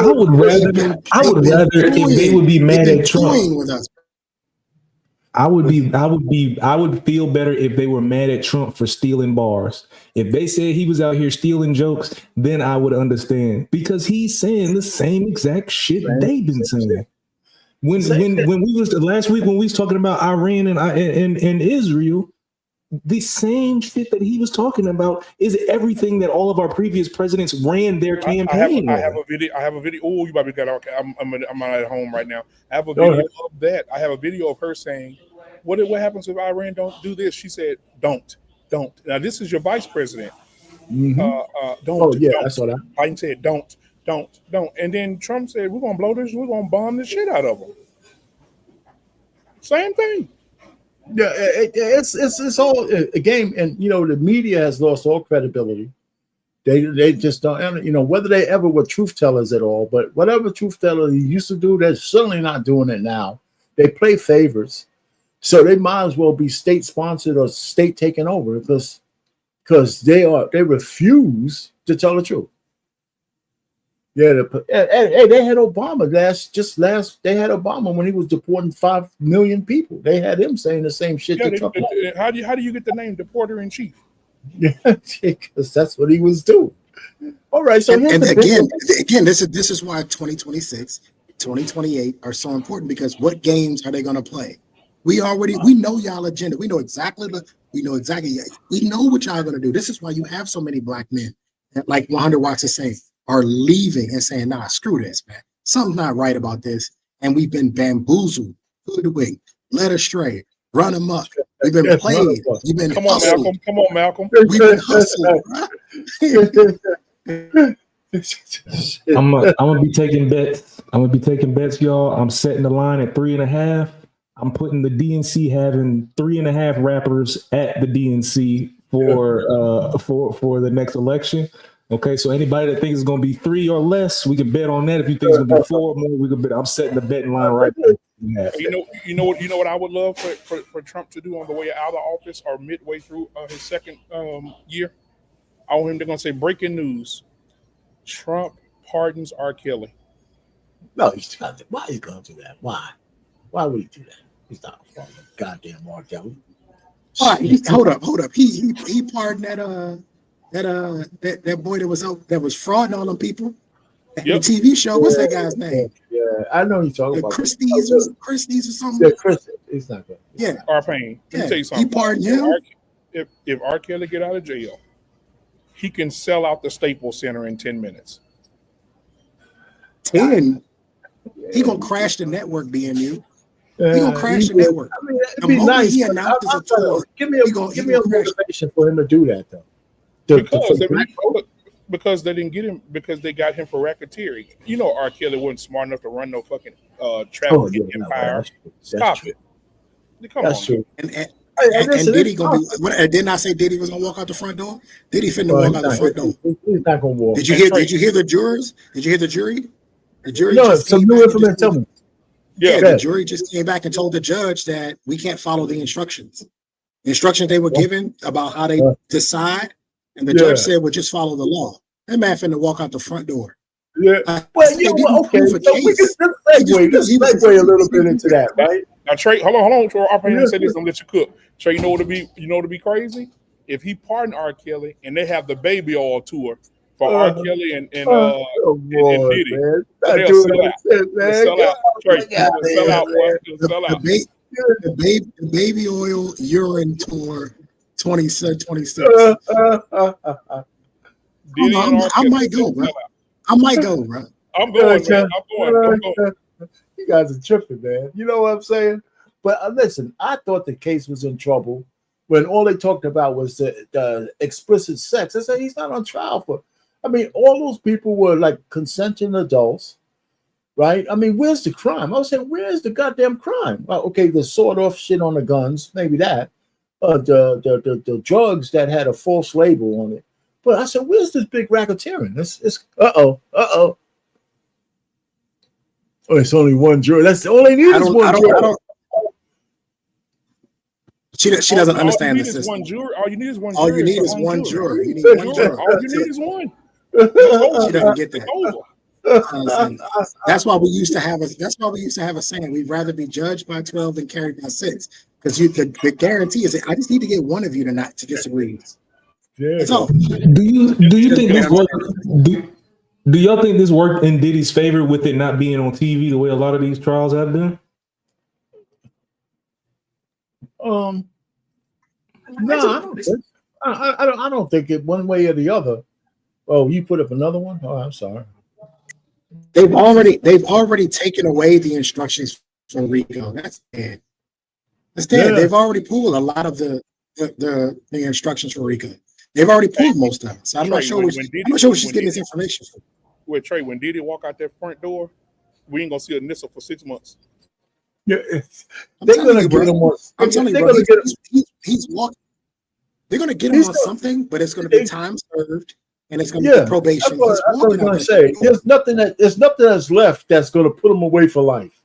would rather if they would be mad at Trump. Toying with us. I would feel better if they were mad at Trump for stealing bars. If they said he was out here stealing jokes, then I would understand, because he's saying the same exact shit they've been saying. When we was last week when we was talking about Iran and Israel, the same shit that he was talking about is everything that all of our previous presidents ran their campaign. I have a video. Oh, you probably got. Okay, I'm at home right now. I have a video of that. I have a video of her saying, "What happens if Iran don't do this?" She said, "Don't." Now this is your vice president. Don't. Oh yeah, don't. I saw that. Biden said, "Don't." And then Trump said, "We're gonna blow this. We're gonna bomb the shit out of them." Same thing. Yeah, it's all a game, and you know the media has lost all credibility. They just don't, you know, whether they ever were truth tellers at all. But whatever truth teller you used to do, they're certainly not doing it now. They play favors, so they might as well be state sponsored or state taken over because they refuse to tell the truth. Yeah, they had Obama they had Obama when he was deporting 5 million people. They had him saying the same shit to Trump. How do you get the name deporter in chief? Yeah, because that's what he was doing. All right, so and again, this is why 2026, 2028 are so important, because what games are they going to play? We know y'all agenda. We know exactly what y'all going to do. This is why you have so many black men, like 100 Watts is saying, are leaving and saying, nah, screw this, man. Something's not right about this. And we've been bamboozled, hoodwinked, led astray, run amok. We've been played. We've been hustled. Come on, Malcolm. We've been hustled. I'm gonna be taking bets. Y'all. I'm setting the line at 3.5. I'm putting the DNC having 3.5 rappers at the DNC for the next election. Okay, so anybody that thinks it's gonna be 3 or less, we can bet on that. If you think it's gonna be 4 or more, we can bet. I'm setting the betting line right there. You know what I would love for Trump to do on the way out of office or midway through his second year? I want him to gonna say, breaking news: Trump pardons R. Kelly. No, why are you gonna do that? Why would he do that? He's not a goddamn R. Kelly. All right, hold up. He pardoned that boy that was frauding all them people. The TV show. What's that guy's name? Yeah, I know you're talking about. Christie's or something. Yeah, Chris. He's not good. Yeah. R. Payne. Let me tell you something. He pardoned him. If R. Kelly get out of jail, he can sell out the Staples Center in 10 minutes. 10. He gonna crash the network, BMU. He gonna crash the network. I mean, it'd The be moment nice. he announces a tour, Give me a motivation for him to do that, though. Because they didn't get him, because they got him for racketeering. You know, R. Kelly wasn't smart enough to run no fucking trafficking empire. Stop it. Come on. True. And Diddy gonna be? Didn't I say Diddy was gonna walk out the front door? Diddy finna walk out the front door. He's not gonna walk. Did you hear the jurors? Did you hear the jury? The jury. No, some new information. Tell me. Yeah, the jury just came back and told the judge that we can't follow the instructions. The instructions they were given about how they decide. And the judge said, well, just follow the law. That man finna walk out the front door. Yeah. Well, you know, okay. So we can segue a little bit into that, right? Now, Trey, hold on. I'll probably say this and let you cook. Trey, you know what to be crazy? If he pardoned R. Kelly and they have the baby oil tour for R. Kelly and Diddy, Man. they'll sell out. They'll sell out. Trey, they'll sell out. They'll sell out. The baby oil urine tour 2026. I might go, bro. I'm going, man. I'm going. You guys are tripping, man. You know what I'm saying? But listen, I thought the case was in trouble when all they talked about was the explicit sex. I said he's not on trial for. I mean, all those people were like consenting adults, right? I mean, where's the crime? I was saying, where's the goddamn crime? Well, okay, the sawed-off shit on the guns, maybe that. The drugs that had a false label on it. But I said, where's this big racketeering? It's oh, it's only one juror. That's all they need is one juror. She doesn't understand the system. All you need is one juror. All you need is one juror. You need one juror. All you need is one. She doesn't get that. That's why we used to have a saying: we'd rather be judged by 12 than carried by 6. Because the guarantee is that I just need to get one of you to disagree. Yeah. That's all. Do you think this worked? Do y'all think this worked in Diddy's favor with it not being on TV the way a lot of these trials have been? No, I don't think it one way or the other. Oh, you put up another one? Oh, I'm sorry. They've already taken away the instructions from RICO. That's dead. That's dead. Yeah. They've already pulled a lot of the instructions for RICO. They've already pulled most of it. So I'm not sure where she's getting this information from. With Trey, when Diddy walk out that front door, we ain't gonna see a NISA for 6 months. Yeah, they're gonna get him on. I'm telling you, bro, he's walking. They're gonna get him on something, but it's gonna be time served, and it's gonna be probation. That's what I was gonna say. There's nothing that's left that's gonna put him away for life.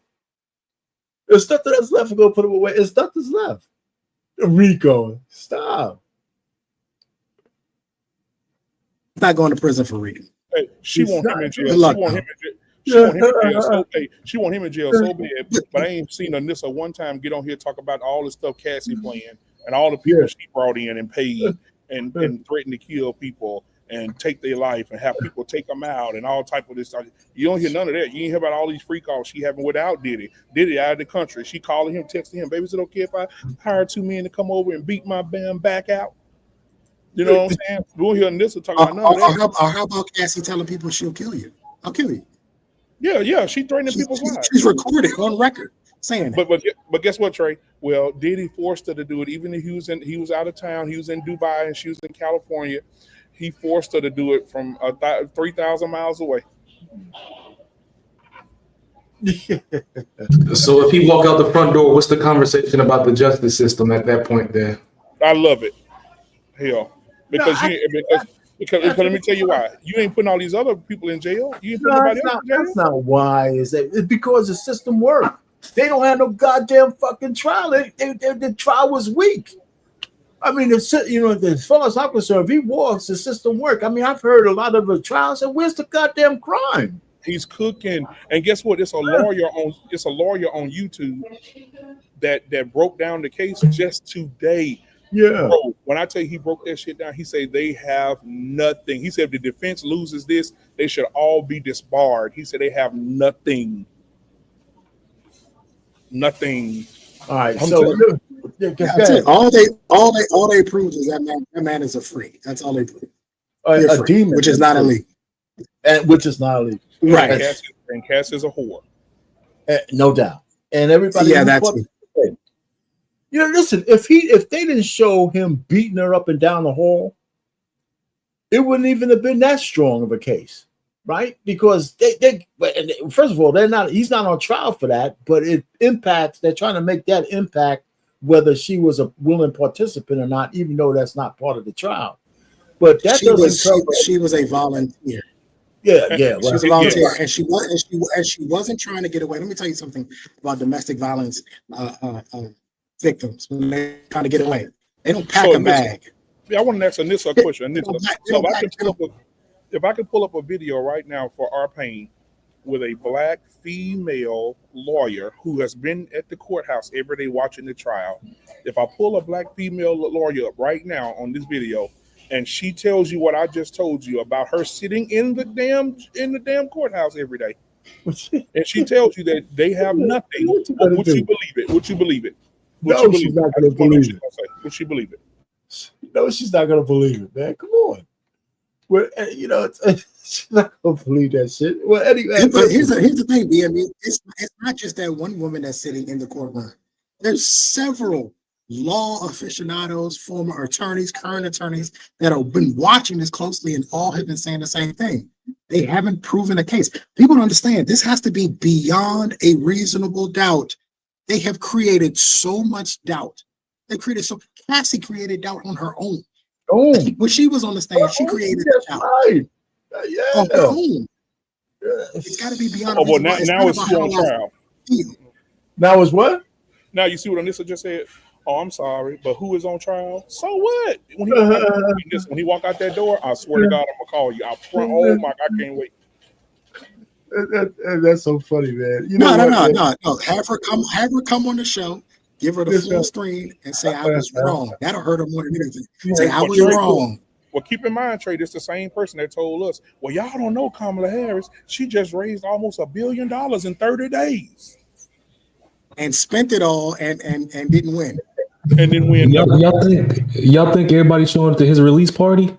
There's nothing that's left to go put him away. There's nothing's left. RICO, stop. He's not going to prison for RICO. Hey, she want him in jail. She want him in jail so bad, but I ain't seen a NISA one time get on here talk about all the stuff Cassie playing and all the people she brought in and paid and threatened to kill people and take their life and have people take them out and all type of this stuff. You don't hear none of that. You ain't hear about all these free calls she having without Diddy. Diddy out of the country. She calling him, texting him, baby, is it okay if I hire 2 men to come over and beat my bam back out? You know what I'm saying? We'll hear NISA talking about none of that. How about Cassie telling people she'll kill you? I'll kill you. Yeah, she threatening people's lives. She's recorded on record saying that. But guess what, Trey? Well, Diddy forced her to do it. Even if he was out of town, he was in Dubai and she was in California. He forced her to do it from 3,000 miles away. So if he walk out the front door, what's the conversation about the justice system at that point then? I love it. Hell. Because let me tell you why. You ain't putting all these other people in jail. You ain't putting nobody else in jail. That's not why. It's because the system worked. They don't have no goddamn fucking trial. The trial was weak. I mean, as far as I'm concerned, if he walks, the system work. I mean, I've heard a lot of the trials, and where's the goddamn crime? He's cooking, and guess what? It's a lawyer on YouTube that broke down the case just today. Yeah. Bro, when I tell you he broke that shit down, he said they have nothing. He said if the defense loses this, they should all be disbarred. He said they have nothing. Nothing. All right. All they proved is that man is a freak. That's all they proved. A demon, which is not illegal. Which is not illegal. Right. And Cass is a whore. No doubt. And everybody. Yeah, that's it. Listen, if they didn't show him beating her up and down the hall, it wouldn't even have been that strong of a case, right? Because they first of all, he's not on trial for that, but it impacts, they're trying to make that impact whether she was a willing participant or not, even though that's not part of the trial. But that she was a volunteer. Yeah. She was a volunteer, and she wasn't trying to get away. Let me tell you something about domestic violence victims when they're trying to get away. They don't pack a bag. Yeah, I want to ask Anissa a question. Anissa, so if I can pull up a video right now for our pain with a black female lawyer who has been at the courthouse every day watching the trial. If I pull a black female lawyer up right now on this video, and she tells you what I just told you about her sitting in the damn courthouse every day, and she tells you that they have nothing, would you believe it? Would you believe it? No, she's not going to believe it. Would she believe it? No, she's not going to believe it, man. Come on. Well, you know, she's not going to believe that shit. Well, anyway. Here's the thing, BM. It's not just that one woman that's sitting in the courtroom. There's several law aficionados, former attorneys, current attorneys that have been watching this closely and all have been saying the same thing. They haven't proven a case. People don't understand. This has to be beyond a reasonable doubt. They have created so much doubt. Cassie created doubt on her own. Oh, when she was on the stand, she created doubt. Right. On her own. It's got to be beyond. Oh, well, now it's on trial. Now it's what? Now you see what Anissa just said. Oh, I'm sorry, but who is on trial? So what? When he walk out that door, I swear to God, I'm gonna call you. Oh my, I can't wait. That's so funny, man. You know no. Have her come on the show. Give her the full screen and say I was wrong. That'll hurt her more than anything. Say I was wrong. Well, keep in mind, Trey, it's the same person that told us, well, y'all don't know Kamala Harris. She just raised almost $1 billion in 30 days. And spent it all and didn't win. And then win. Y'all think everybody's showing up to his release party?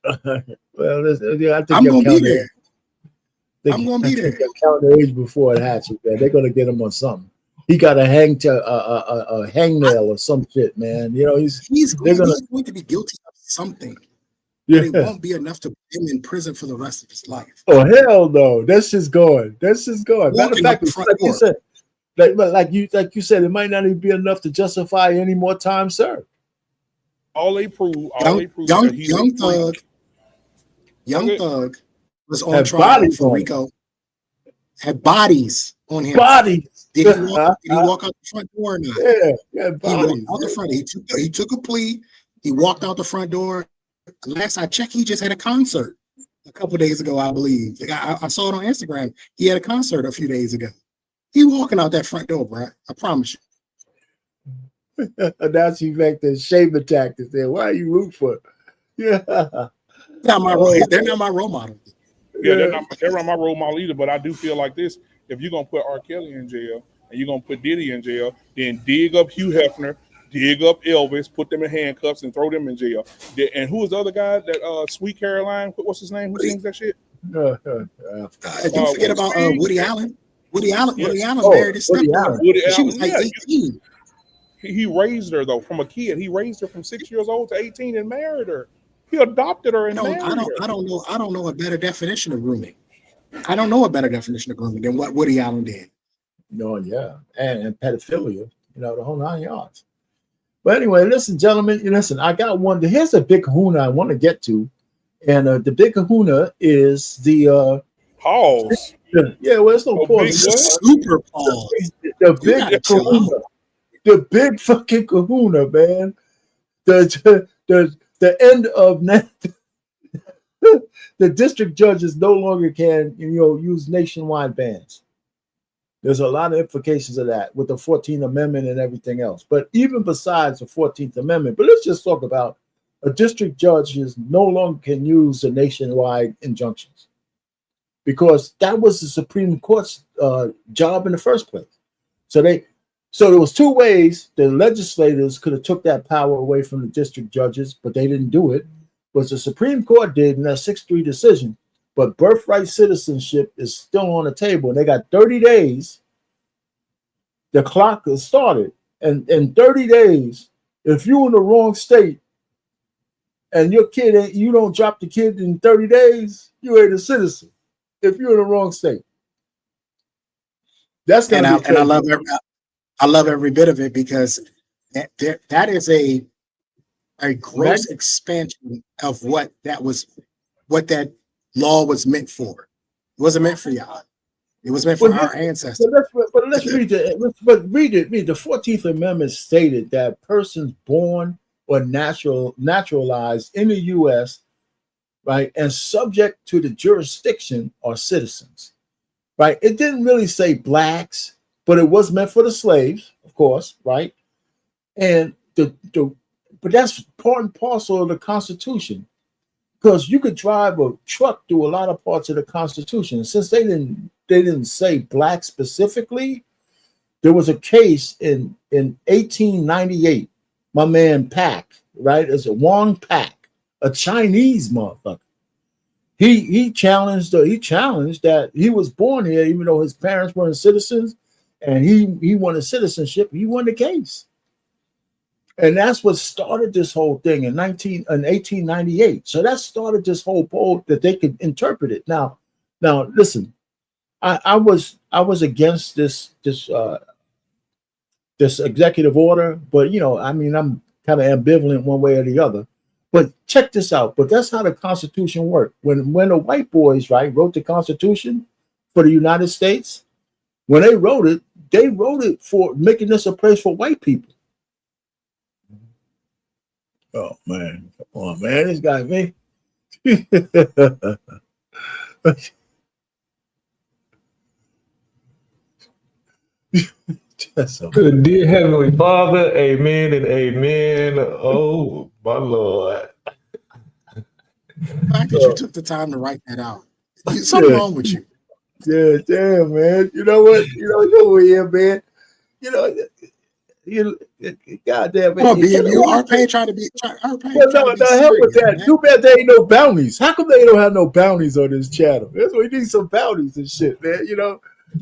Well, I think I'm going to be there. I'm going to be there. Count the age before it hatches, man. They're going to get him on something. He got a hangnail or some shit, man. You know, he's going to be guilty of something. Yeah. But it won't be enough to put him in prison for the rest of his life. Oh hell no! That's just going. Matter of fact, like you said, it might not even be enough to justify any more time served. Young Thug was on trial for RICO. Had bodies on him. Bodies. Did he walk out the front door or not? Yeah, bodies. He walked out the front. He took a plea. He walked out the front door. Last I checked, he just had a concert a couple of days ago, I believe. I saw it on Instagram. He had a concert a few days ago. He walking out that front door, bro. I promise you. Now she back to shaving tactics there. Why are you root for? Yeah. They're not my role model. Yeah, they're not my role model either. But I do feel like this: if you're gonna put R. Kelly in jail and you're gonna put Diddy in jail, then dig up Hugh Hefner, dig up Elvis, put them in handcuffs, and throw them in jail. And who was the other guy? That Sweet Caroline. What's his name? Who sings that shit? Don't forget about Woody Allen. Woody Allen married his stepdaughter. She was like 18. He raised her though from a kid. He raised her from 6 years old to 18 and married her. He adopted her and married her. I don't know a better definition of grooming. I don't know a better definition of grooming than what Woody Allen did. No, yeah, and pedophilia. You know, the whole 9 yards. But anyway, listen, gentlemen. Listen, I got one. Here's a big kahuna I want to get to, and the big kahuna is the pause. Yeah, well, it's no pause. Super pause. The big kahuna. The big fucking kahuna, man. The end of the district judges no longer can, use nationwide bans. There's a lot of implications of that with the 14th Amendment and everything else. But even besides the 14th Amendment, but let's just talk about a district judge no longer can use the nationwide injunctions because that was the Supreme Court's job in the first place. So there was two ways the legislators could have took that power away from the district judges, but they didn't do it. But the Supreme Court did in that 6-3 decision. But birthright citizenship is still on the table, and they got 30 days. The clock has started, and in 30 days, if you're in the wrong state and your kid you don't drop the kid in 30 days, you ain't a citizen. If you're in the wrong state, that's gonna and I love every bit of it because that is a gross expansion of what that law was meant for. It wasn't meant for y'all. It was meant for our ancestors. But let's read it. Read the 14th Amendment stated that persons born or naturalized in the U.S., right, and subject to the jurisdiction are citizens, right? It didn't really say blacks, but it was meant for the slaves, of course, right? And but that's part and parcel of the Constitution, because you could drive a truck through a lot of parts of the Constitution. Since they didn't say black specifically, there was a case in 1898. My man Pak, right, is a Wong Pak, a Chinese motherfucker. He challenged that he was born here, even though his parents weren't citizens, and he wanted citizenship. He won the case. And that's what started this whole thing in 1898. So that started this whole poll that they could interpret it. Now, listen, I was against this executive order, but I mean, I'm kind of ambivalent one way or the other. But check this out. But that's how the Constitution worked. When the white boys, right, wrote the Constitution for the United States, when they wrote it for making this a place for white people. Oh man, come on, man, this guy, me. Dear Heavenly Father, amen and amen. Oh my Lord. The fact that you took the time to write that out. Something wrong with you. Yeah, damn, man. You know what? Over here, man. Goddamn, man. Come on, BMU. RP trying to be. Well, no, hell with that. Man. Too bad there ain't no bounties. How come they don't have no bounties on this channel? That's why we need some bounties and shit, man.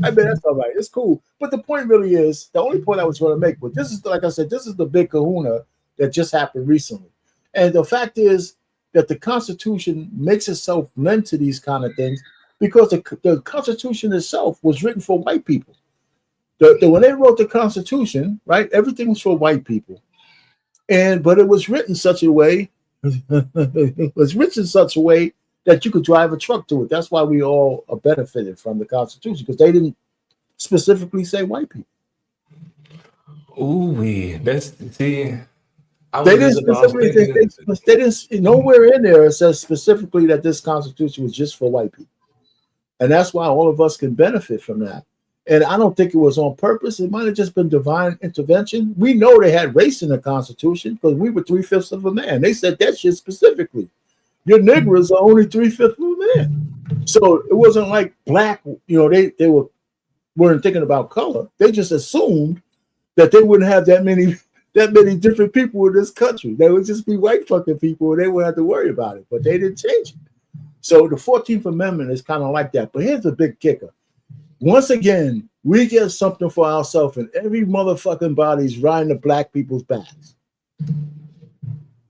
I mean, that's all right. It's cool. But the point really is, the only point I was going to make, but this is, like I said, this is the big kahuna that just happened recently. And the fact is that the Constitution makes itself lend to these kind of things because the Constitution itself was written for white people. When they wrote the Constitution, right, everything was for white people. But it was written such a way, that you could drive a truck to it. That's why we all are benefited from the Constitution, because they didn't specifically say white people. Ooh, they didn't specifically. Nowhere in there it says specifically that this Constitution was just for white people, and that's why all of us can benefit from that. And I don't think it was on purpose. It might have just been divine intervention. We know they had race in the Constitution because we were 3/5 of a man. They said that shit specifically. Your Negroes are only 3/5 of a man. So it wasn't like black, they weren't thinking about color. They just assumed that they wouldn't have that many different people in this country. They would just be white fucking people and they wouldn't have to worry about it. But they didn't change it. So the 14th Amendment is kind of like that. But here's the big kicker. Once again, we get something for ourselves, and every motherfucking body's riding the black people's backs.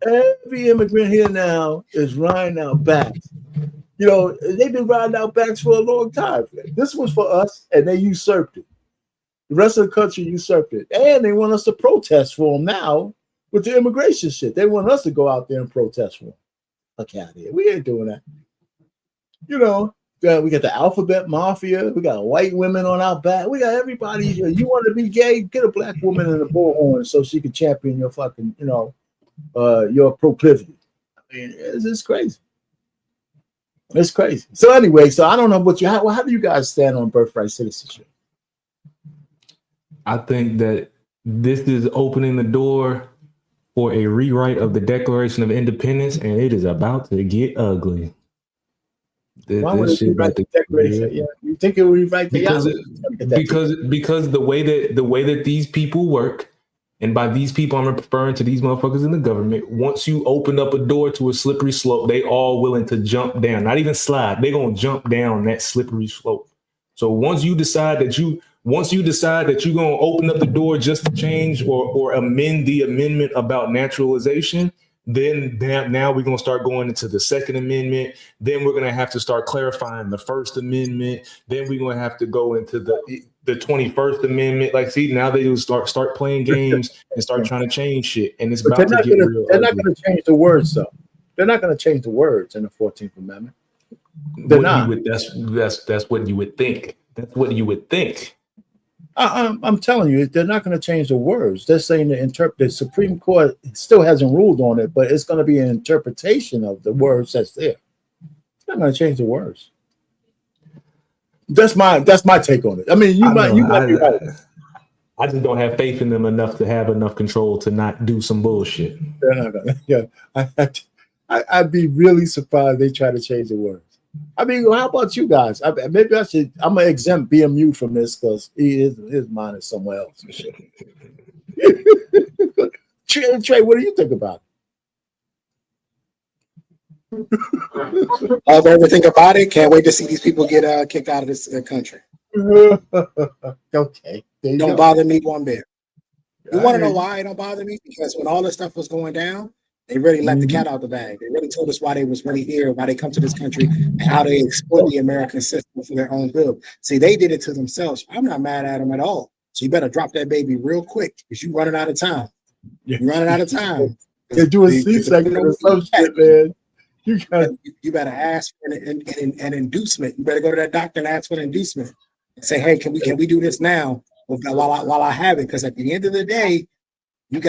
Every immigrant here now is riding our backs. They've been riding our backs for a long time. This was for us, and they usurped it. The rest of the country usurped it. And they want us to protest for them now with the immigration shit. They want us to go out there and protest for them. Fuck out of here. We ain't doing that. We got the alphabet mafia. We got white women on our back. We got everybody. You want to be gay? Get a black woman in a bullhorn so she can champion your fucking, your proclivity. I mean, it's crazy. It's crazy. So anyway, I don't know how do you guys stand on birthright citizenship? I think that this is opening the door for a rewrite of the Declaration of Independence, and it is about to get ugly. Why would it rewrite the Declaration? Yeah, you think it would rewrite the because the way that these people work, and by these people I'm referring to these motherfuckers in the government. Once you open up a door to a slippery slope, they all willing to jump down, not even slide. They're gonna jump down that slippery slope. So once you decide that you're gonna open up the door just to change or amend the amendment about naturalization, then now we're going to start going into the Second Amendment. Then we're going to have to start clarifying the First Amendment. Then we're going to have to go into the 21st Amendment. Like, see, now they will start playing games and start trying to change shit. And it's about to get real. They're not going to change the words, though. They're not going to change the words in the 14th Amendment. They're not. That's what you would think. That's what you would think. I'm telling you, they're not going to change the words. They're saying the Supreme Court still hasn't ruled on it, but it's going to be an interpretation of the words that's there. It's not going to change the words. That's my take on it. I mean, you might be right. I just don't have faith in them enough to have enough control to not do some bullshit. They're not gonna, yeah, I'd be really surprised if they try to change the words. I mean, how about you guys? Maybe I'm gonna exempt BMU from this because his mind is somewhere else. Trey, what do you think about it? Everything about it. Can't wait to see these people get kicked out of this country. Okay, don't bother me one bit. You want to know why it don't bother me? Because when all this stuff was going down, they really let the cat out the bag. They really told us why they was really here, why they come to this country, and how they exploit the American system for their own good. See, they did it to themselves. I'm not mad at them at all. So you better drop that baby real quick because you're running out of time. You're running out of time. They're doing C-section or some shit, man. You better ask for an inducement. You better go to that doctor and ask for an inducement and say, hey, can we do this now while I have it? Because at the end of the day, you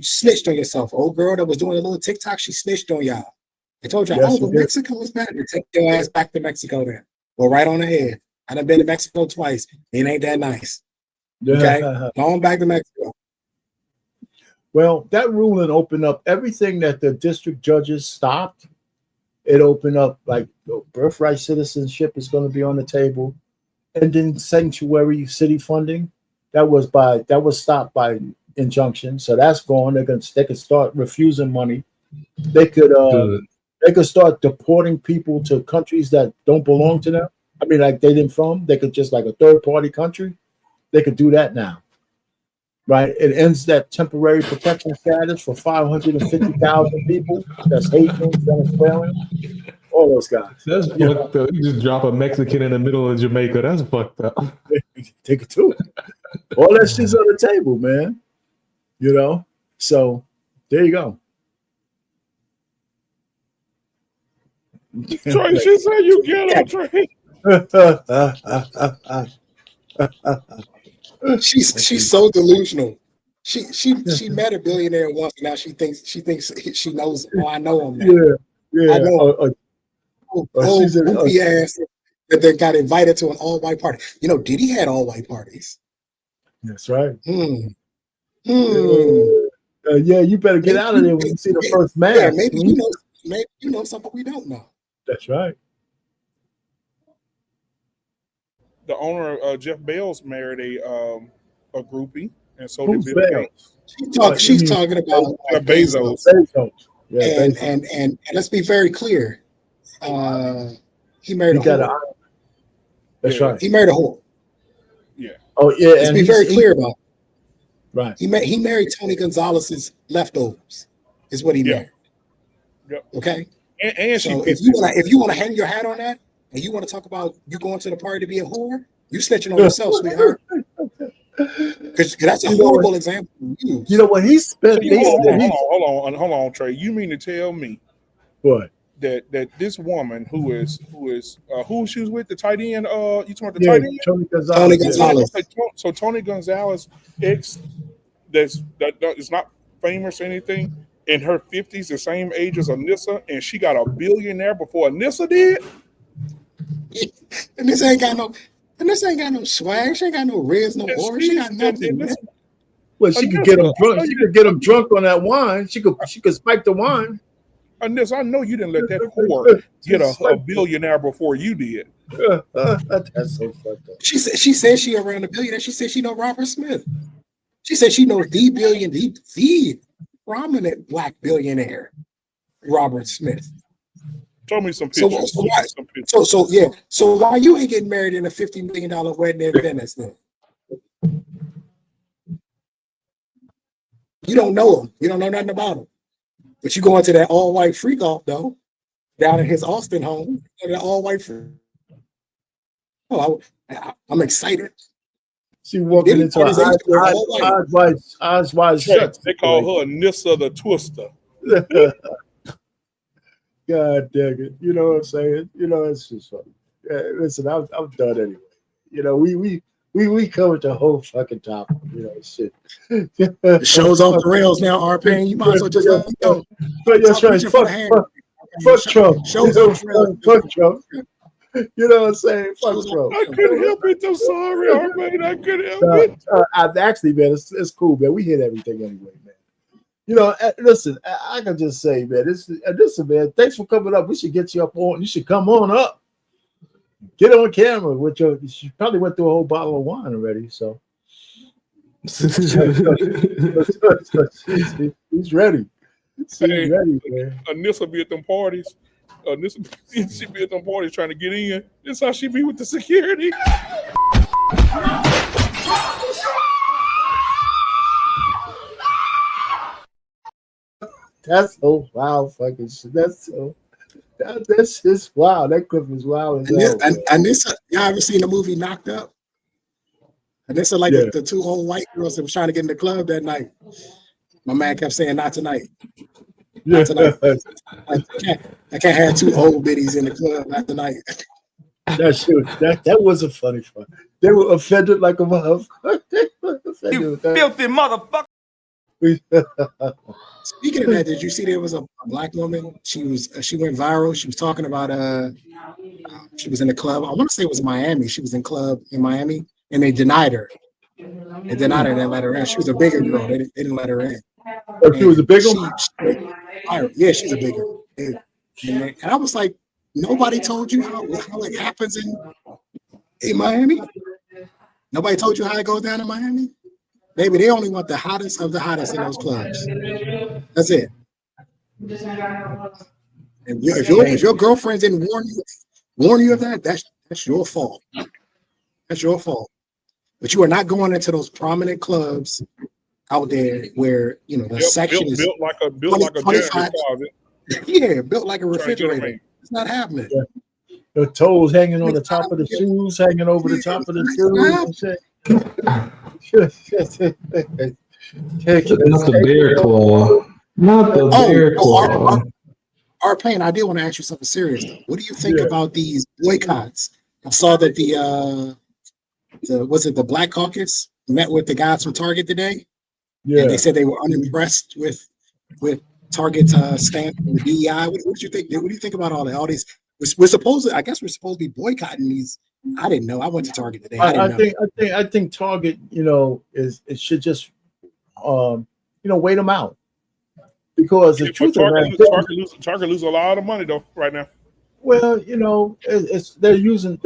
snitched on yourself. Old girl that was doing a little TikTok, she snitched on y'all. I told y'all, but Mexico was better. Take your ass back to Mexico then. Go right on ahead. I done been to Mexico twice. It ain't that nice. Okay? Going back to Mexico. Well, that ruling opened up everything that the district judges stopped. It opened up like birthright citizenship is going to be on the table, and then sanctuary city funding that was stopped by injunction, so that's gone. They could start refusing money. They could start deporting people to countries that don't belong to them. I mean, like they didn't from. They could just like a third party country. They could do that now. Right, it ends that temporary protection status for 550,000 people. That's Haitians, Venezuelans, all those guys. That's fucked up. You just drop a Mexican in the middle of Jamaica. That's fucked up. Take it to it. All that shit's on the table, man. You know, so there you go. Trey, she said you get her, Trey. She's so delusional. She met a billionaire once. Now she thinks she knows. Oh, I know him. Now. Yeah. I know. She's a goofy ass that they got invited to an all-white party. You know, Diddy had all-white parties. That's right. Yeah, you better get out of there when you see the first man. Yeah, maybe you know something we don't know. That's right. The owner, Jeff Bezos, married a groupie, and so Who's did Bill Gates. She's talking about Bezos. Yeah, and let's be very clear. He married a whore. That's right. He married a whore. Yeah. Oh yeah. Let's be very clear about it. Right. He married Tony Gonzalez's leftovers. Is what he married. Yep. Okay. And so if you want to hang your hat on that, and you want to talk about you going to the party to be a whore, you snitching on yourself, sweetheart. Because that's a horrible example. You know what he spent? Hold on, Trey. You mean to tell me what? That this woman who she was with, the tight end, you talking about the tight end? Tony Gonzalez. So Tony Gonzalez ex that is not famous or anything, in her 50s, the same age as Anissa, and she got a billionaire before Anissa did. And this ain't got no swag. She ain't got no riz, no aura. She got nothing. Well, she could get him drunk. She could get him drunk on that wine. She could spike the wine. Anissa, I know you didn't let that whore get a billionaire before you did. That's so fucked up. She said she around a billionaire. She said she know Robert Smith. She said she knows the prominent black billionaire, Robert Smith. Show me some pictures. So why you ain't getting married in a $50 million wedding in Venice then? You don't know him. You don't know nothing about him. But you go into that all-white freak off though, down in his Austin home, that all-white freak. Oh, I'm excited. She walking into eyes wide shut. They call her Anissa the Twister. God dang it. You know what I'm saying? You know, it's just funny. Yeah, listen, I'm done anyway. You know, we We covered the whole fucking topic, shit. The show's off the rails now, R-Pain. You might as well just let me go. But that's right. Fuck Trump. Show's off the rails. Fuck Trump. You know what I'm saying? Fuck Trump. I couldn't help it. I'm sorry, man. I couldn't help it. Actually, man, it's cool, man. We hit everything anyway, man. Listen, I can just say, man, listen, man, thanks for coming up. We should get you up on. You should come on up. Get on camera with your. You probably went through a whole bottle of wine already, so. He's ready. He's ready, man. Anissa be at them parties. She be at them parties trying to get in. This how she be with the security. That's so wild, fucking shit. That's just wild. That clip is wild as hell. And this, y'all ever seen the movie Knocked Up? And this is like the two old white girls that was trying to get in the club that night. My man kept saying, "Not tonight." Not tonight. I can't have two old biddies in the club. Not tonight. That wasn't funny. They were offended like a motherfucker. You filthy motherfucker. Speaking of that, did you see there was a black woman? She went viral. She was talking about she was in a club. I want to say it was Miami. She was in club in Miami, and they denied her. They denied her. They let her in. She was a bigger girl. They didn't let her in. Oh, she was a big one? Yeah, she's a bigger. And I was like, nobody told you how it happens in Miami? Nobody told you how it goes down in Miami? Baby, they only want the hottest of the hottest in those clubs. That's it. And if your girlfriend didn't warn you of that, that's your fault. That's your fault. But you are not going into those prominent clubs out there where the section is built like a janitor's closet. Yeah, built like a refrigerator. It's not happening. Yeah. The toes hanging on the top of the shoes, hanging over the top of the shoes. Not the bear claw. Not the bear claw. R-Pain, I did want to ask you something serious though. What do you think about these boycotts? I saw that the Black Caucus met with the guys from Target today. Yeah, and they said they were unimpressed with Target's stand on the DEI. What do you think? What do you think about all that? All these we're supposed to be boycotting these. I didn't know. I went to Target today. I think Target, it should just wait them out, because the truth Target loses a lot of money though right now. Well, they're losing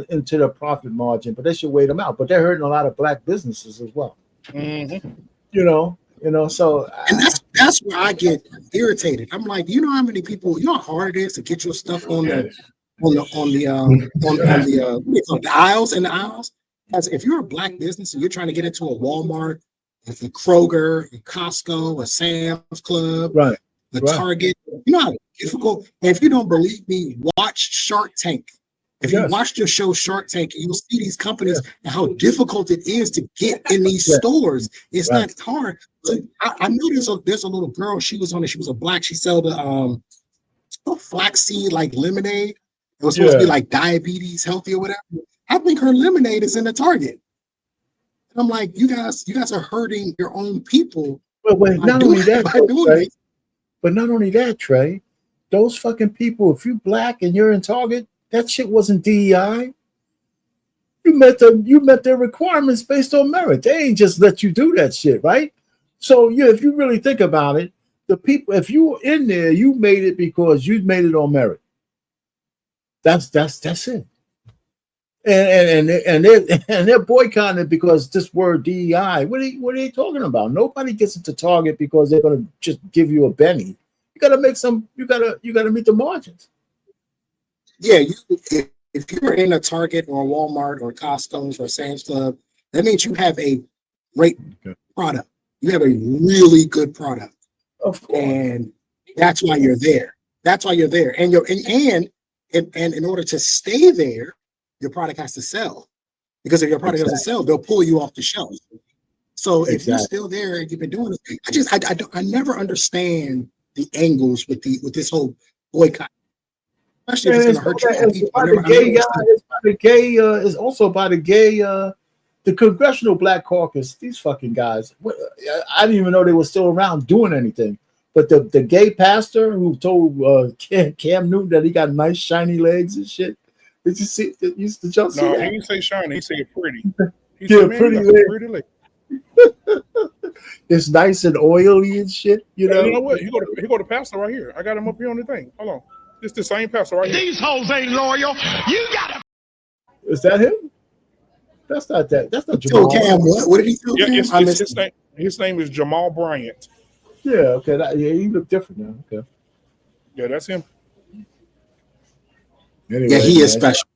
into their profit margin, but they should wait them out. But they're hurting a lot of black businesses as well. Mm-hmm. So and that's where I get irritated. I'm like, how many people, how hard it is to get your stuff on the aisles and the aisles. As if you're a black business and you're trying to get into a Walmart, a Kroger, a Costco, a Sam's Club, right, a Target, how difficult. And if you don't believe me, watch Shark Tank. If you watch your show Shark Tank, you'll see these companies and how difficult it is to get in these stores. It's not hard. So I know there's a little girl. She was a black. She sold a flaxseed like lemonade. It was supposed to be like diabetes healthy or whatever. I think her lemonade is in the Target. And I'm like, you guys are hurting your own people. But not only that, Trey, those fucking people, if you black and you're in Target, that shit wasn't DEI. You met their requirements based on merit. They ain't just let you do that shit, right? So if you really think about it, the people, if you were in there, you made it because you made it on merit. That's it. And they're boycotting it because this word DEI. What are they talking about? Nobody gets into Target because they're gonna just give you a penny. You gotta make you gotta meet the margins. Yeah, if you're in a Target or a Walmart or Costco's or Sam's Club, that means you have a great product. You have a really good product. Of course. And that's why you're there. And in order to stay there, your product has to sell. Because if your product doesn't sell, they'll pull you off the shelf. So if you're still there and you've been doing it, I never understand the angles with this whole boycott. Especially if it's going to hurt your own people. It's also by the gay the Congressional Black Caucus, these fucking guys, I didn't even know they were still around doing anything. But the gay pastor who told Cam Newton that he got nice shiny legs and shit. Did you see? Did you see No, that? he didn't say shiny. He said pretty. He Yeah, said, man, pretty you got leg. pretty leg. It's nice and oily and shit. You know. You know what? He go to pastor right here. I got him up here on the thing. Hold on. It's the same pastor right here. These hoes ain't loyal. You gotta. Is that him? That's not that. That's not So Jamal. Cam, what did he do? Yeah, Cam? his name is Jamal Bryant. Yeah. Okay. Yeah, he look different now. Okay. Yeah, that's him. Anyway, Yeah, he is man. special.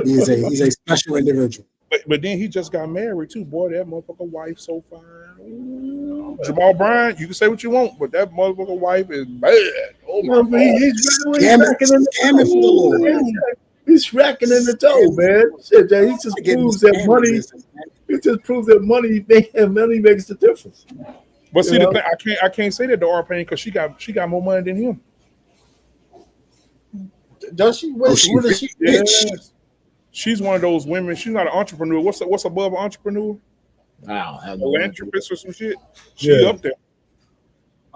He's a special individual. But then he just got married too. Boy, that motherfucker wife so fine. Ooh. Jamal Bryant, you can say what you want, but that motherfucker wife is bad. Oh my God. He's racking in the dough, man. Shit, he just proves that money. He just proves that money makes the difference. But see, the thing, I can't say that to R-Pain because she got more money than him. Does she? What is she? Yes. She's one of those women. She's not an entrepreneur. What's above an entrepreneur? Wow, philanthropist or some shit. She up there.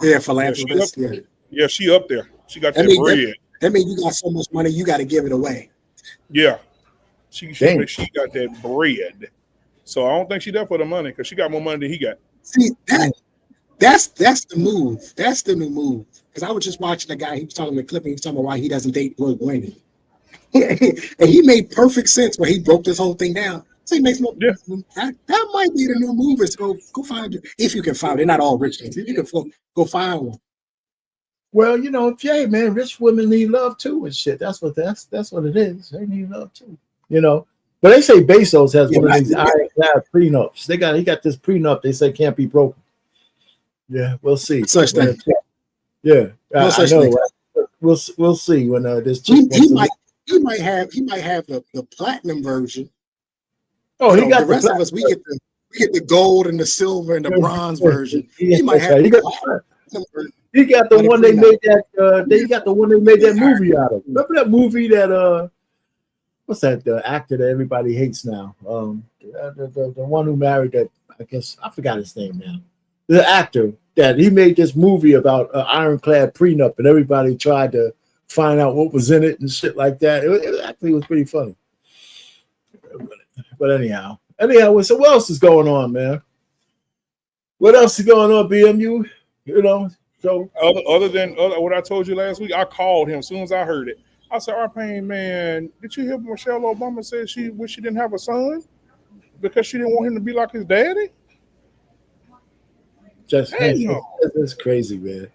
Yeah, philanthropist. Yeah, she up there. She got that bread. That means you got so much money, you got to give it away. Yeah, she got that bread. So I don't think she there for the money because she got more money than he got. See, that's the move. That's the new move. Because I was just watching a guy. He was talking to Clip, and he was talking about why he doesn't date Brooke Winnie. And he made perfect sense when he broke this whole thing down. So he makes more. Yeah. That might be the new move. Is go find it if you can find. They're not all rich things. If you can go find one. Well, you know, yeah, man, rich women need love too and shit. That's what it is. They need love too. You know, but they say Bezos has one of these ironclad prenups. He got this prenup. They say can't be broken. Yeah, we'll see. Such thing. Yeah, No I know. Right? We'll see when this chick he might have the platinum version. Oh, he got the rest of us. We get the gold and the silver and the bronze version. He might have. He got the one they made that. They got the one they made that movie out of. Remember that movie that what's that? The actor that everybody hates now. The one who married that. I guess I forgot his name now. The actor that he made this movie about ironclad prenup, and everybody tried to find out what was in it and shit like that. It actually was pretty funny. But anyhow, so what else is going on, man? What else is going on, BMU? You know, so other than what I told you last week, I called him as soon as I heard it. I said, R-Pain, man, did you hear Michelle Obama said she wish she didn't have a son because she didn't want him to be like his daddy? That's crazy, man.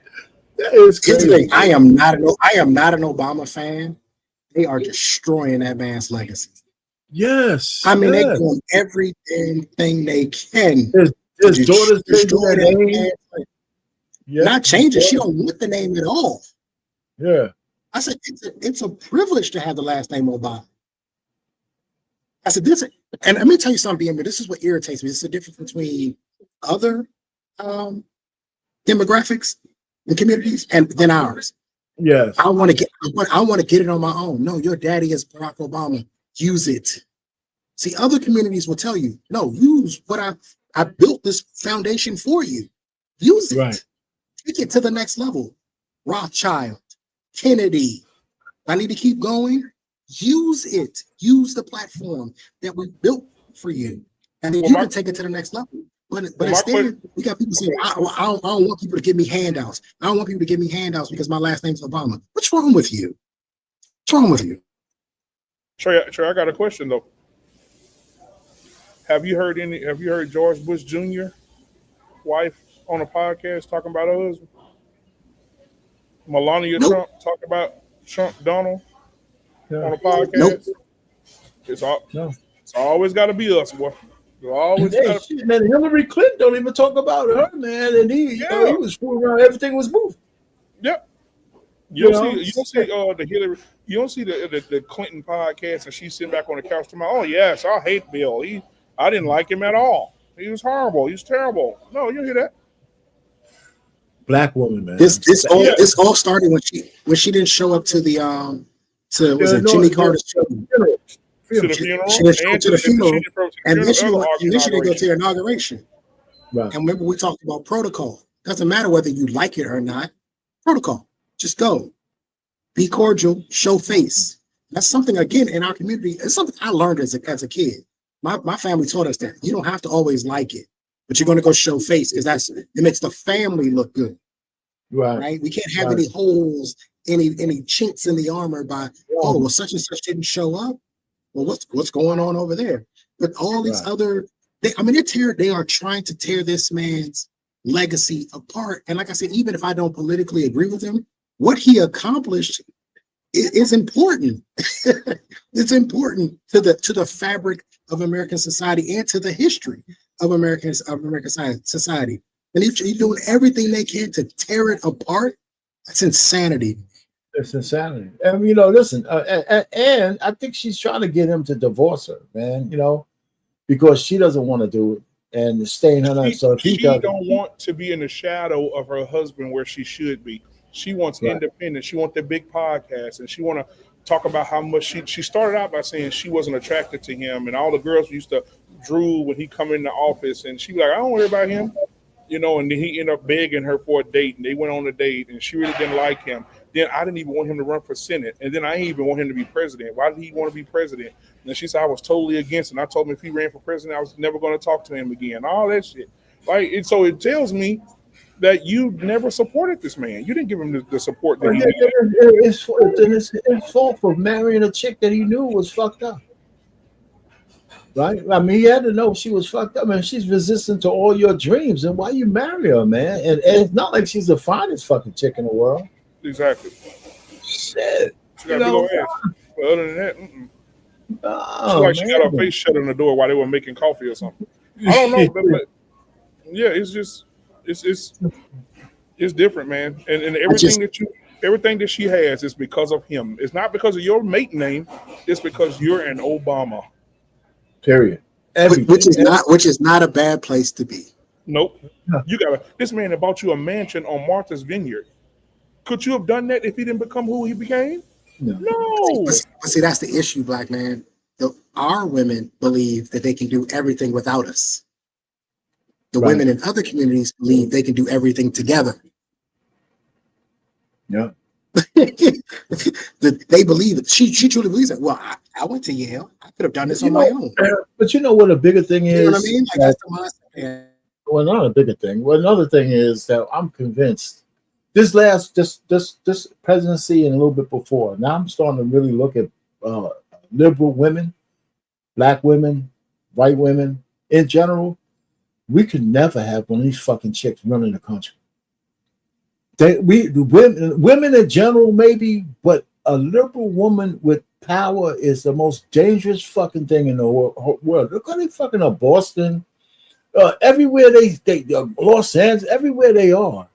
That is crazy. I am not an Obama fan. They are destroying that man's legacy. Yes. I mean, they're doing every damn thing they can. His daughter's changing their name. Not changing. She don't want the name at all. Yeah. I said it's a privilege to have the last name Obama. I said this, and let me tell you something, BM. This is what irritates me. This is the difference between other demographics and communities and then ours. Yes. I want to get it on my own. No, your daddy is Barack Obama. Use it. See, other communities will tell you, no, use what I built this foundation for you. Use it. Right. Take it to the next level. Rothschild, Kennedy. I need to keep going. Use it. Use the platform that we built for you. And then you can take it to the next level. But instead, we got people saying, I don't want people to give me handouts. I don't want people to give me handouts because my last name's Obama. What's wrong with you? What's wrong with you? Trey, I got a question though. Have you heard George Bush Jr. wife on a podcast talking about her husband? Melania Trump talking about Trump Donald on a podcast? It's always got to be us, boy. Man, Hillary Clinton don't even talk about her, man. And he was fooling around. Everything was moving. Yep. You don't see the Clinton podcast, and she's sitting back on the couch talking about, oh yes, I hate Bill. I didn't like him at all. He was horrible. He was terrible. No, you hear that? Black woman, man. This all started when she didn't show up to the Jimmy Carter's To the funeral. She didn't show to the funeral, and then she other didn't go to her inauguration. Right. And remember, we talked about protocol. Doesn't matter whether you like it or not. Protocol. Just go. Be cordial. Show face. That's something, again, in our community. It's something I learned as a kid. My family taught us that you don't have to always like it, but you're going to go show face because it makes the family look good. Right. We can't have any holes, any chinks in the armor by, oh, well, such and such didn't show up. Well, what's going on over there? But all these other, they are trying to tear this man's legacy apart. And like I said, even if I don't politically agree with him, what he accomplished is important. It's important to the fabric of American society and to the history of American society. And if you're doing everything they can to tear it apart, that's insanity. It's insanity. And listen, and I think she's trying to get him to divorce her, man. Because she doesn't want to do it and stay in her life. So if he don't want to be in the shadow of her husband where she should be. She wants independence. She wants the big podcast, and she want to talk about how much she started out by saying she wasn't attracted to him, and all the girls used to drool when he come in the office, and she was like, I don't worry about him, and then he ended up begging her for a date, and they went on a date, and she really didn't like him. Then I didn't even want him to run for Senate, and then I didn't even want him to be president. Why did he want to be president? And then she said I was totally against it. And I told him if he ran for president, I was never going to talk to him again. All that shit. And so it tells me that you never supported this man. You didn't give him the support that he needed. It's fault for marrying a chick that he knew was fucked up. Right? I mean, he had to know she was fucked up, and she's resistant to all your dreams. And why you marry her, man? And it's not like she's the finest fucking chick in the world. Exactly. Shit. She got a big old ass. But other than that, she got her face shut on the door while they were making coffee or something. I don't know, but yeah, it's just it's different, man. And everything that she has is because of him. It's not because of your mate name. It's because you're an Obama. Period. Which is not a bad place to be. Nope. This man that bought you a mansion on Martha's Vineyard. Could you have done that if he didn't become who he became? No. But see, that's the issue, black man. Our women believe that they can do everything without us. The women in other communities believe they can do everything together. Yeah. They believe it. She truly believes it. Well, I went to Yale. I could have done this on my own. But you know what a bigger thing is? You know what I mean? Like, that's the mindset. Well, not a bigger thing. Well, another thing is that I'm convinced this presidency and a little bit before. Now I'm starting to really look at liberal women, black women, white women in general. We could never have one of these fucking chicks running the country. Women in general, maybe, but a liberal woman with power is the most dangerous fucking thing in the world. Look how they fucking are Boston, everywhere they Los Angeles, everywhere they are.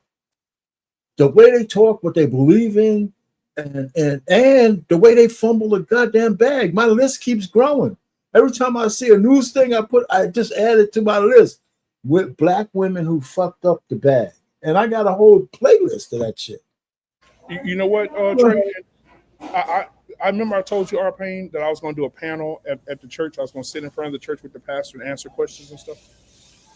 The way they talk, what they believe in, and the way they fumble the goddamn bag. My list keeps growing. Every time I see a news thing, I just add it to my list with black women who fucked up the bag. And I got a whole playlist of that shit. You know what, Trey? I remember I told you, Arpain, that I was going to do a panel at the church. I was going to sit in front of the church with the pastor and answer questions and stuff.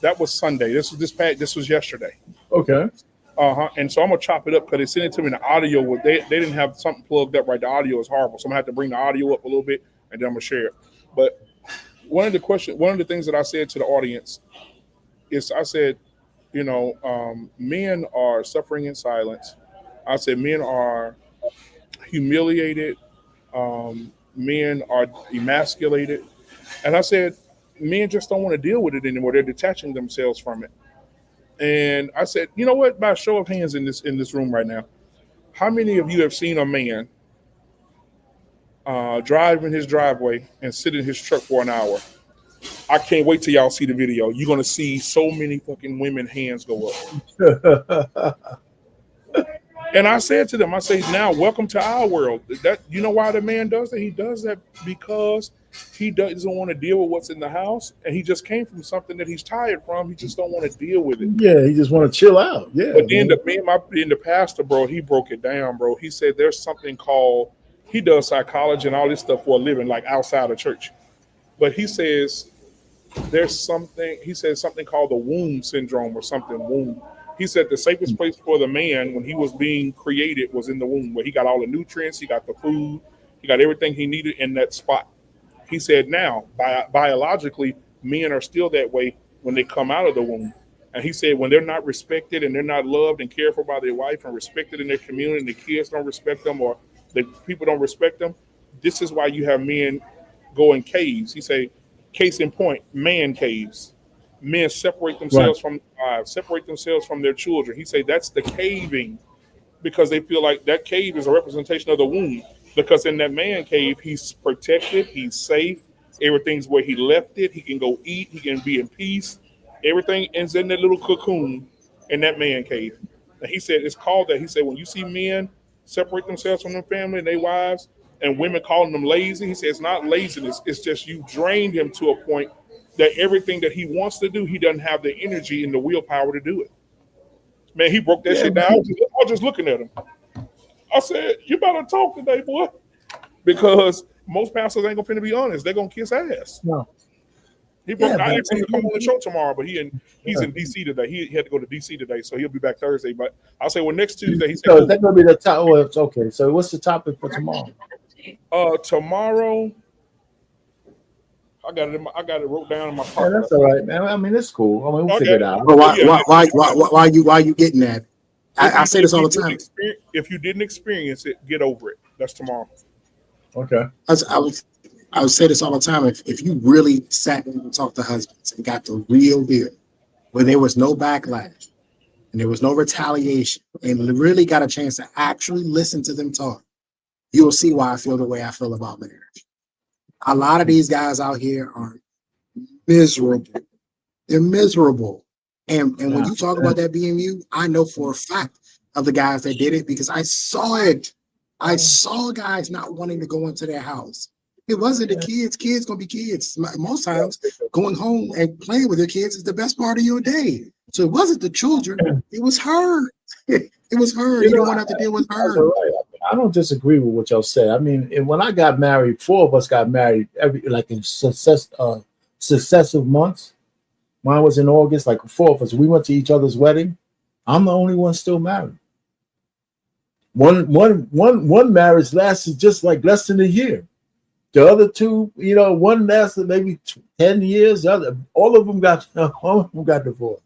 That was Sunday. This was yesterday. Okay. And so I'm gonna chop it up because they sent it to me in the audio. They didn't have something plugged up right. The audio is horrible, so I'm gonna have to bring the audio up a little bit and then I'm gonna share it. But one of the things that I said to the audience is I said, men are suffering in silence. I said men are humiliated. Men are emasculated, and I said men just don't want to deal with it anymore. They're detaching themselves from it. And I said, you know what? By a show of hands in this room right now, how many of you have seen a man drive in his driveway and sit in his truck for an hour? I can't wait till y'all see the video. You're gonna see so many fucking women hands go up. And I said to them, I say, now welcome to our world. That you know why the man does that? He does that because he doesn't want to deal with what's in the house, and he just came from something that he's tired from. He just don't want to deal with it. Yeah, he just want to chill out. Yeah. But then the pastor, bro, he broke it down, bro. He said there's something called he does psychology and all this stuff for a living, like outside of church. But he says there's something, he says something called the womb syndrome or something, womb. He said the safest place for the man when he was being created was in the womb, where he got all the nutrients, he got the food, he got everything he needed in that spot. He said now, biologically, men are still that way when they come out of the womb. And he said when they're not respected and they're not loved and cared for by their wife and respected in their community, and the kids don't respect them or the people don't respect them, this is why you have men go in caves. He said, case in point, man caves. Men separate themselves from their wives, separate themselves from their children. He said that's the caving, because they feel like that cave is a representation of the womb. Because in that man cave, he's protected, he's safe, everything's where he left it, he can go eat, he can be in peace. Everything ends in that little cocoon in that man cave. And he said it's called that. He said when you see men separate themselves from their family and their wives, and women calling them lazy, he said it's not laziness, it's just you drained him to a point that everything that he wants to do, he doesn't have the energy and the willpower to do it. Man, he broke that shit down. I was just looking at him. I said, you better talk today, boy. Because most pastors ain't gonna finna be honest. They're gonna kiss ass. No. He broke. I asked him to come on the show tomorrow, but he's in DC today. He had to go to DC today, so he'll be back Thursday. But I'll say, well, next Tuesday, he said, so is that gonna be the top? Well, it's okay. So what's the topic for tomorrow? Tomorrow, I got it wrote down in my pocket. Yeah, that's all right, man. I mean, it's cool. I mean, we'll figure it out. But why you getting that? I say this all the time. If you didn't experience it, get over it. That's tomorrow. Okay. I would say this all the time. If you really sat and talked to husbands and got the real deal, where there was no backlash and there was no retaliation, and really got a chance to actually listen to them talk, you'll see why I feel the way I feel about marriage. A lot of these guys out here are miserable. They're miserable. And when you talk about that BMU, I know for a fact of the guys that did it because I saw it. I saw guys not wanting to go into their house. It wasn't the kids. Kids gonna be kids. Most times, going home and playing with your kids is the best part of your day. So it wasn't the children. It was her. It was her. You don't want to have to deal with her. I don't disagree with what y'all said. I mean, when I got married, 4 of us got married in successive months. Mine was in August, like 4 of us. We went to each other's wedding. I'm the only one still married. One marriage lasted just like less than a year. The other 2, one lasted maybe 10 years. The other, all of them got divorced.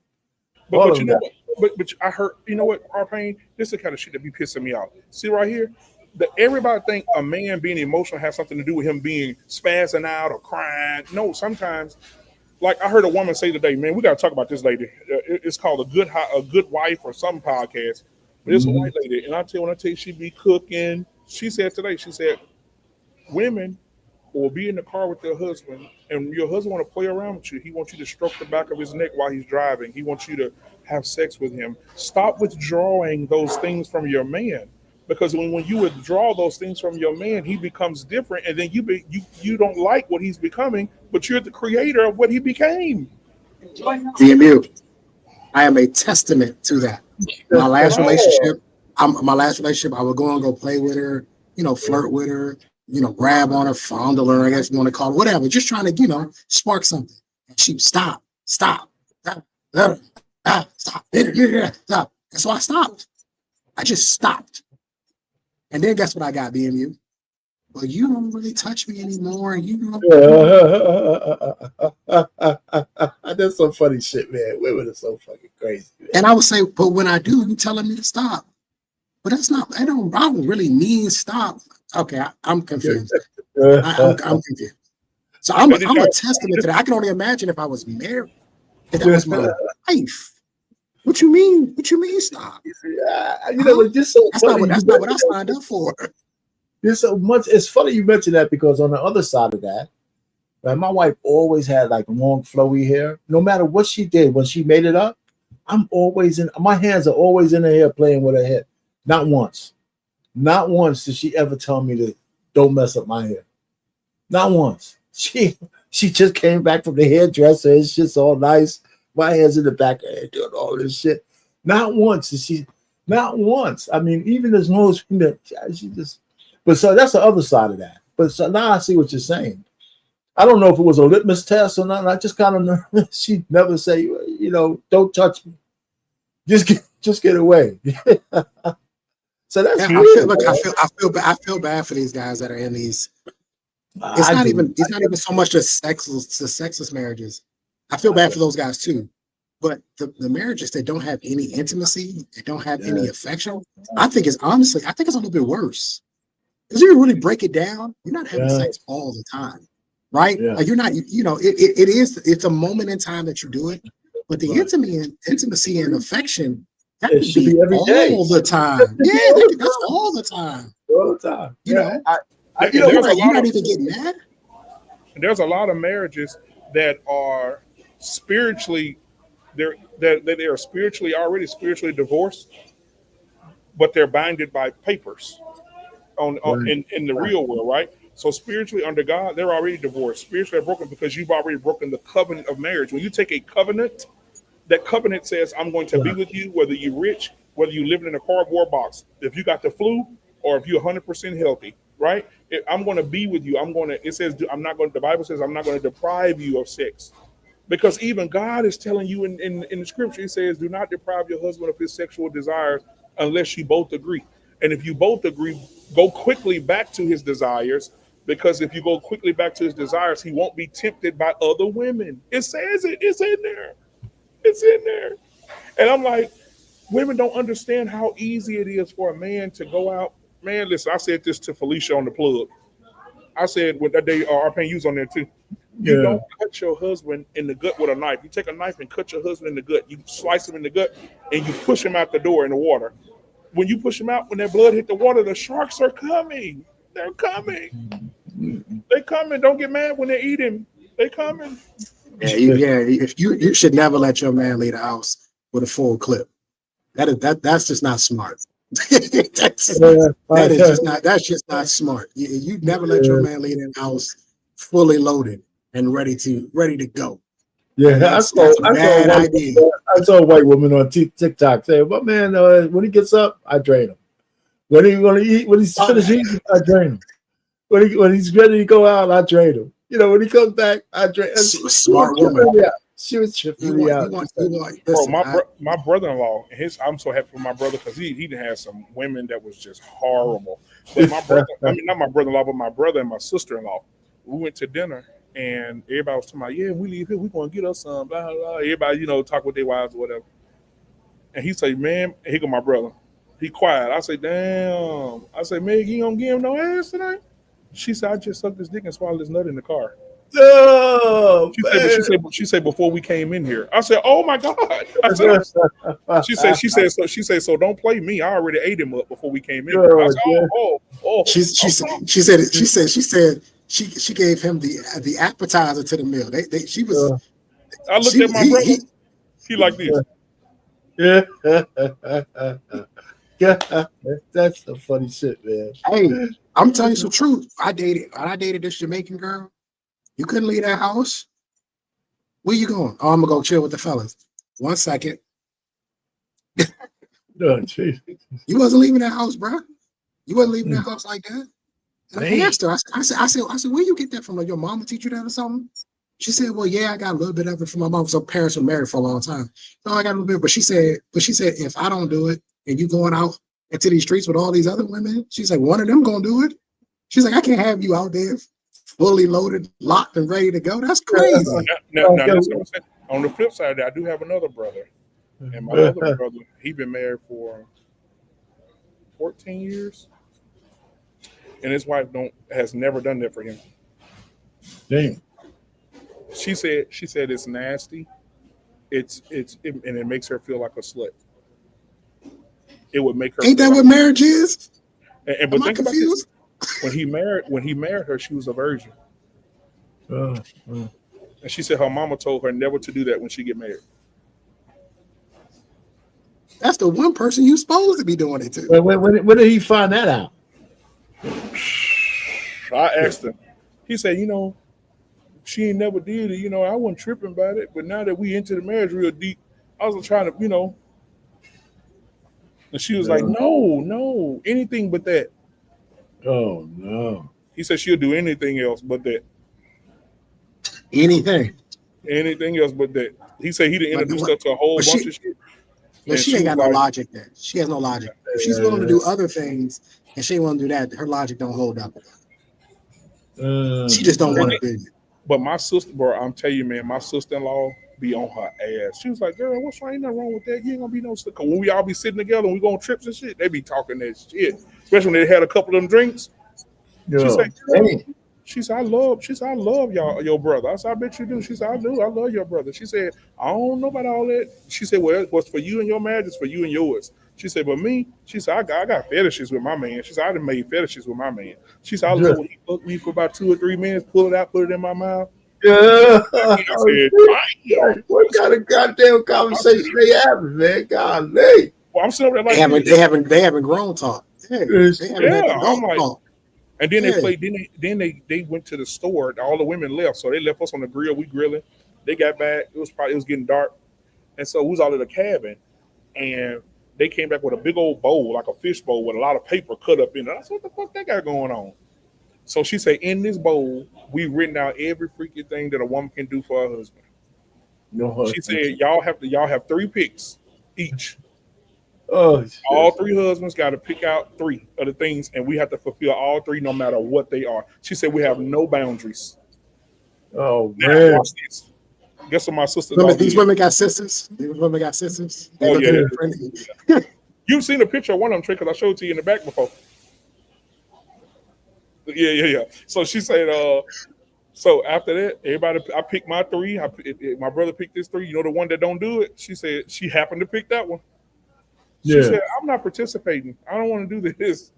But you know what? But I heard, you know what, R-Pain? This is the kind of shit that be pissing me off. See right here? That everybody think a man being emotional has something to do with him being spazzing out or crying. No, sometimes, like I heard a woman say today, man, we got to talk about this lady. It's called a good wife or some podcast. But it's a white lady. And when I tell you she be cooking, she said today, she said, women will be in the car with their husband and your husband want to play around with you. He wants you to stroke the back of his neck while he's driving. He wants you to have sex with him. Stop withdrawing those things from your man, because when you withdraw those things from your man, he becomes different, and then you don't like what he's becoming, but you're the creator of what he became. DMU, I am a testament to that. My last relationship, I would go and go play with her, flirt with her, grab on her, fondle her, I guess you want to call it, whatever, just trying to, spark something. And she stop. Stop. And so I stopped. I just stopped. And then guess what I got, BMU? Well, you don't really touch me anymore. That's some funny shit, man. Women are so fucking crazy, man. And I would say, but when I do, you telling me to stop. But that's not, I don't really mean stop. Okay, I'm confused. I'm confused. So I'm a testament to that. I can only imagine if I was married, if that was my wife. What you mean? What you mean stop? Just so that's not what I signed up for. There's so much. It's funny you mentioned that because on the other side of that, right, my wife always had like long flowy hair. No matter what she did, when she made it up, my hands are always in her hair playing with her hair. Not once did she ever tell me to don't mess up my hair. Not once. She just came back from the hairdresser. It's just all nice. My hands in the back of her head doing all this shit. Not once. I mean, even as long as she just. But so that's the other side of that. But so now I see what you're saying. I don't know if it was a litmus test or not. I just kind of she'd never say, you know, don't touch me. Just get away. So that's weird. I feel bad for these guys that are in these. It's not even so much the sexless marriages. I feel bad for those guys too. But the marriages that don't have any intimacy, they don't have any affection, I think it's a little bit worse. Because if you really break it down, you're not having sex all the time, right? Like you're not, you know, it's a moment in time that you do it, but the intimacy and affection, that should be every day. All the time. Yeah, that's all the time. All the time. You know, you're not even getting mad. There's a lot of marriages that are spiritually, they are spiritually already spiritually divorced, but they're binded by papers in the real world, right? So spiritually under God, they're already divorced. Spiritually they're broken because you've already broken the covenant of marriage. When you take a covenant, that covenant says, I'm going to be with you, whether you're rich, whether you live in a cardboard box, if you got the flu, or if you're 100% healthy, right? I'm going to be with you. The Bible says, I'm not going to deprive you of sex. Because even God is telling you in the scripture, he says, do not deprive your husband of his sexual desires unless you both agree. And if you both agree, go quickly back to his desires, because if you go quickly back to his desires, he won't be tempted by other women. It says it's in there. It's in there. And I'm like, women don't understand how easy it is for a man to go out. Man, listen, I said this to Felicia on the plug. I said, with that day, RPayne use on there too. You don't cut your husband in the gut with a knife. You take a knife and cut your husband in the gut. You slice him in the gut and you push him out the door in the water. When you push him out, when that blood hit the water, the sharks are coming. They're coming. They coming. Don't get mad when they eat him. They coming. If you should never let your man leave the house with a full clip. That's just not smart. That's just not smart. You never let your man leave the house fully loaded and ready to go. Yeah, I saw a white woman on TikTok saying, "My man, when he gets up, I drain him. When he's finished eating, I drain him. When he's ready to go out, I drain him. You know, when he comes back, I drain him." Smart woman. She was tripping me out. Bro, my brother-in-law, I'm so happy for my brother because he had some women that was just horrible. But my brother, not my brother-in-law, but my brother and my sister-in-law, we went to dinner. And everybody was talking about, yeah, we leave here, we're going to get us some, blah, blah, blah. Everybody, talk with their wives or whatever. And he say, man, here go my brother. He quiet. I say, damn. I say, Meg, you don't give him no ass tonight? She said, I just sucked his dick and swallowed his nut in the car. Oh, she said before we came in here. I said, oh my God. I said, she said, so don't play me. I already ate him up before we came in here. I said, She said she gave him the appetizer to the meal. She was. I looked at my brother. He like this. Yeah, that's some funny shit, man. Hey, I'm telling you some truth. I dated this Jamaican girl. You couldn't leave that house. Where you going? Oh, I'm gonna go chill with the fellas. 1 second. Oh, geez. You wasn't leaving that house, bro. You wasn't leaving that house like that. And I asked her. I said, where you get that from? Like your mama teach you that or something? She said, well, yeah, I got a little bit of it from my mom. So parents were married for a long time. No, I got a little bit. But she said, if I don't do it and you going out into these streets with all these other women, she's like, one of them gonna do it. She's like, I can't have you out there fully loaded, locked, and ready to go. That's crazy. Now, that's what I'm saying. On the flip side of that, I do have another brother. And my other brother, he been married for 14 years. And his wife has never done that for him. Damn. She said it's nasty. And it makes her feel like a slut. It would make her. Ain't that what marriage is? But think about this. When he married her, she was a virgin. And she said her mama told her never to do that when she get married. That's the one person you're supposed to be doing it to. When did he find that out? I asked him. He said, she ain't never did it. I wasn't tripping about it. But now that we into the marriage real deep, I was trying to, And she was like, no, anything but that. Oh no. He said she'll do anything else but that. Anything. Anything else but that. He said he done introduced her to a whole But bunch of shit. But And she ain't was got no like, logic there. She has no logic. If she's willing to do other things and she ain't want to do that, her logic don't hold up. She just don't want to do it. But my sister, bro, I'm telling you, man, my sister-in-law be on her ass. She was like, girl, what's wrong? Ain't nothing wrong with that. You ain't gonna be no sick. When we all be sitting together and we go on trips and shit, they be talking that shit. Especially when they had a couple of them drinks. She said, girl, I love y'all, your brother. I said, I bet you do. She said, I do. I love your brother. She said, I don't know about all that. She said, well, what's for you and your marriage is for you and yours. She said, but me, she said, I got fetishes with my man. She said, I done made fetishes with my man. She said, I love when he fucked me for about 2 or 3 minutes, pull it out, put it in my mouth. Yeah. I said, what kind of goddamn conversation they having, man? Golly. Well, I'm sitting over there like they haven't grown talk. Yeah, Yeah, I'm like, and then they played. Then they went to the store. All the women left, so they left us on the grill. We grilling. They got back. It was getting dark, and so we was all in the cabin, and they came back with a big old bowl, like a fish bowl, with a lot of paper cut up in it. I said, what the fuck they got going on? So she said, in this bowl, we written out every freaking thing that a woman can do for her husband. She said, y'all have 3 picks each. Oh, all 3 husbands got to pick out 3 of the things, and we have to fulfill all 3 no matter what they are. She said we have no boundaries. Oh now, man! Watch this. Guess what my sister? These women got sisters. These women got sisters. They Oh yeah. yeah. You've seen a picture of one of them, Trey, because I showed it to you in the back before. Yeah. So she said, so after that, everybody, I picked my 3. My brother picked this 3. You know, the one that don't do it. She said she happened to pick that one. She said, I'm not participating. I don't want to do this.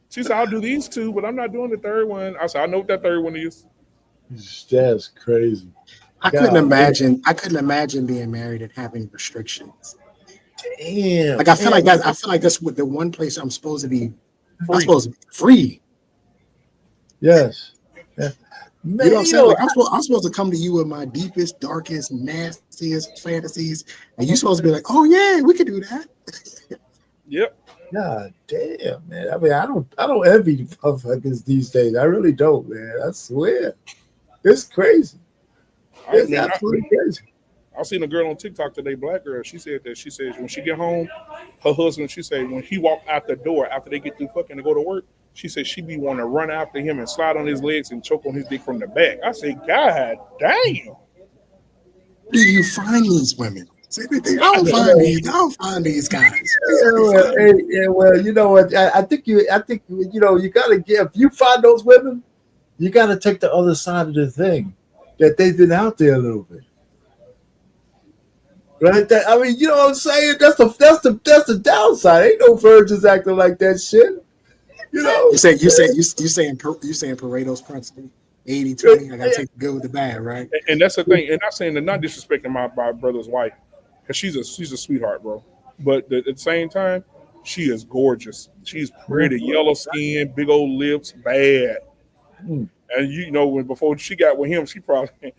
She said, I'll do these 2, but I'm not doing the 3rd one. I said, I know what that 3rd one is. That's crazy. I couldn't imagine being married and having restrictions. Damn. Like I feel like that's what the one place I'm supposed to be free. I'm supposed to be free. Yes. Yeah. Man, You know what I'm saying? Like I'm supposed to come to you with my deepest, darkest, nastiest fantasies, and you're supposed to be like, "Oh yeah, we could do that." Yep. God damn, man. I mean, I don't envy motherfuckers these days. I really don't, man. I swear, it's crazy. It's absolutely crazy. I seen a girl on TikTok today, black girl. She said when she get home, her husband, she said when he walk out the door after they get through fucking to go to work, she said she be wanting to run after him and slide on his legs and choke on his dick from the back. I said, God damn. Where do you find these women? I don't find these guys. Well, you know what? I think you gotta give. If you find those women, you gotta take the other side of the thing that they've been out there a little bit. Right? I mean, you know what I'm saying? That's the downside. Ain't no virgins acting like that shit. You know. You saying Pareto's principle, 80-20. I gotta take the good with the bad, right? And that's the thing. And I'm saying they're not disrespecting my brother's wife, because she's a sweetheart, bro. But at the same time, she is gorgeous. She's pretty, yellow skin, big old lips, bad. And you know, before she got with him, she probably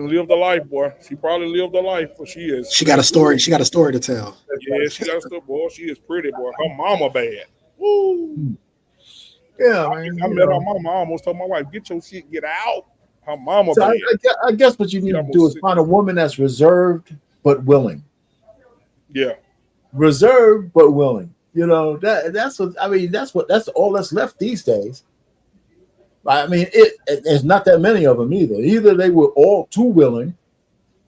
lived a life, boy. She probably lived a life, but she is. She got a story. She got a story to tell. Yeah, she got a story, boy. She is pretty, boy. Her mama bad. Woo. Yeah, I met her mama. I almost told my wife, "Get your shit, get out." Her mama So bad. I guess what you need to do is find a woman that's reserved but willing. Yeah. Reserved but willing. You know, that's all that's left these days. I mean, it's not that many of them either. Either they were all too willing,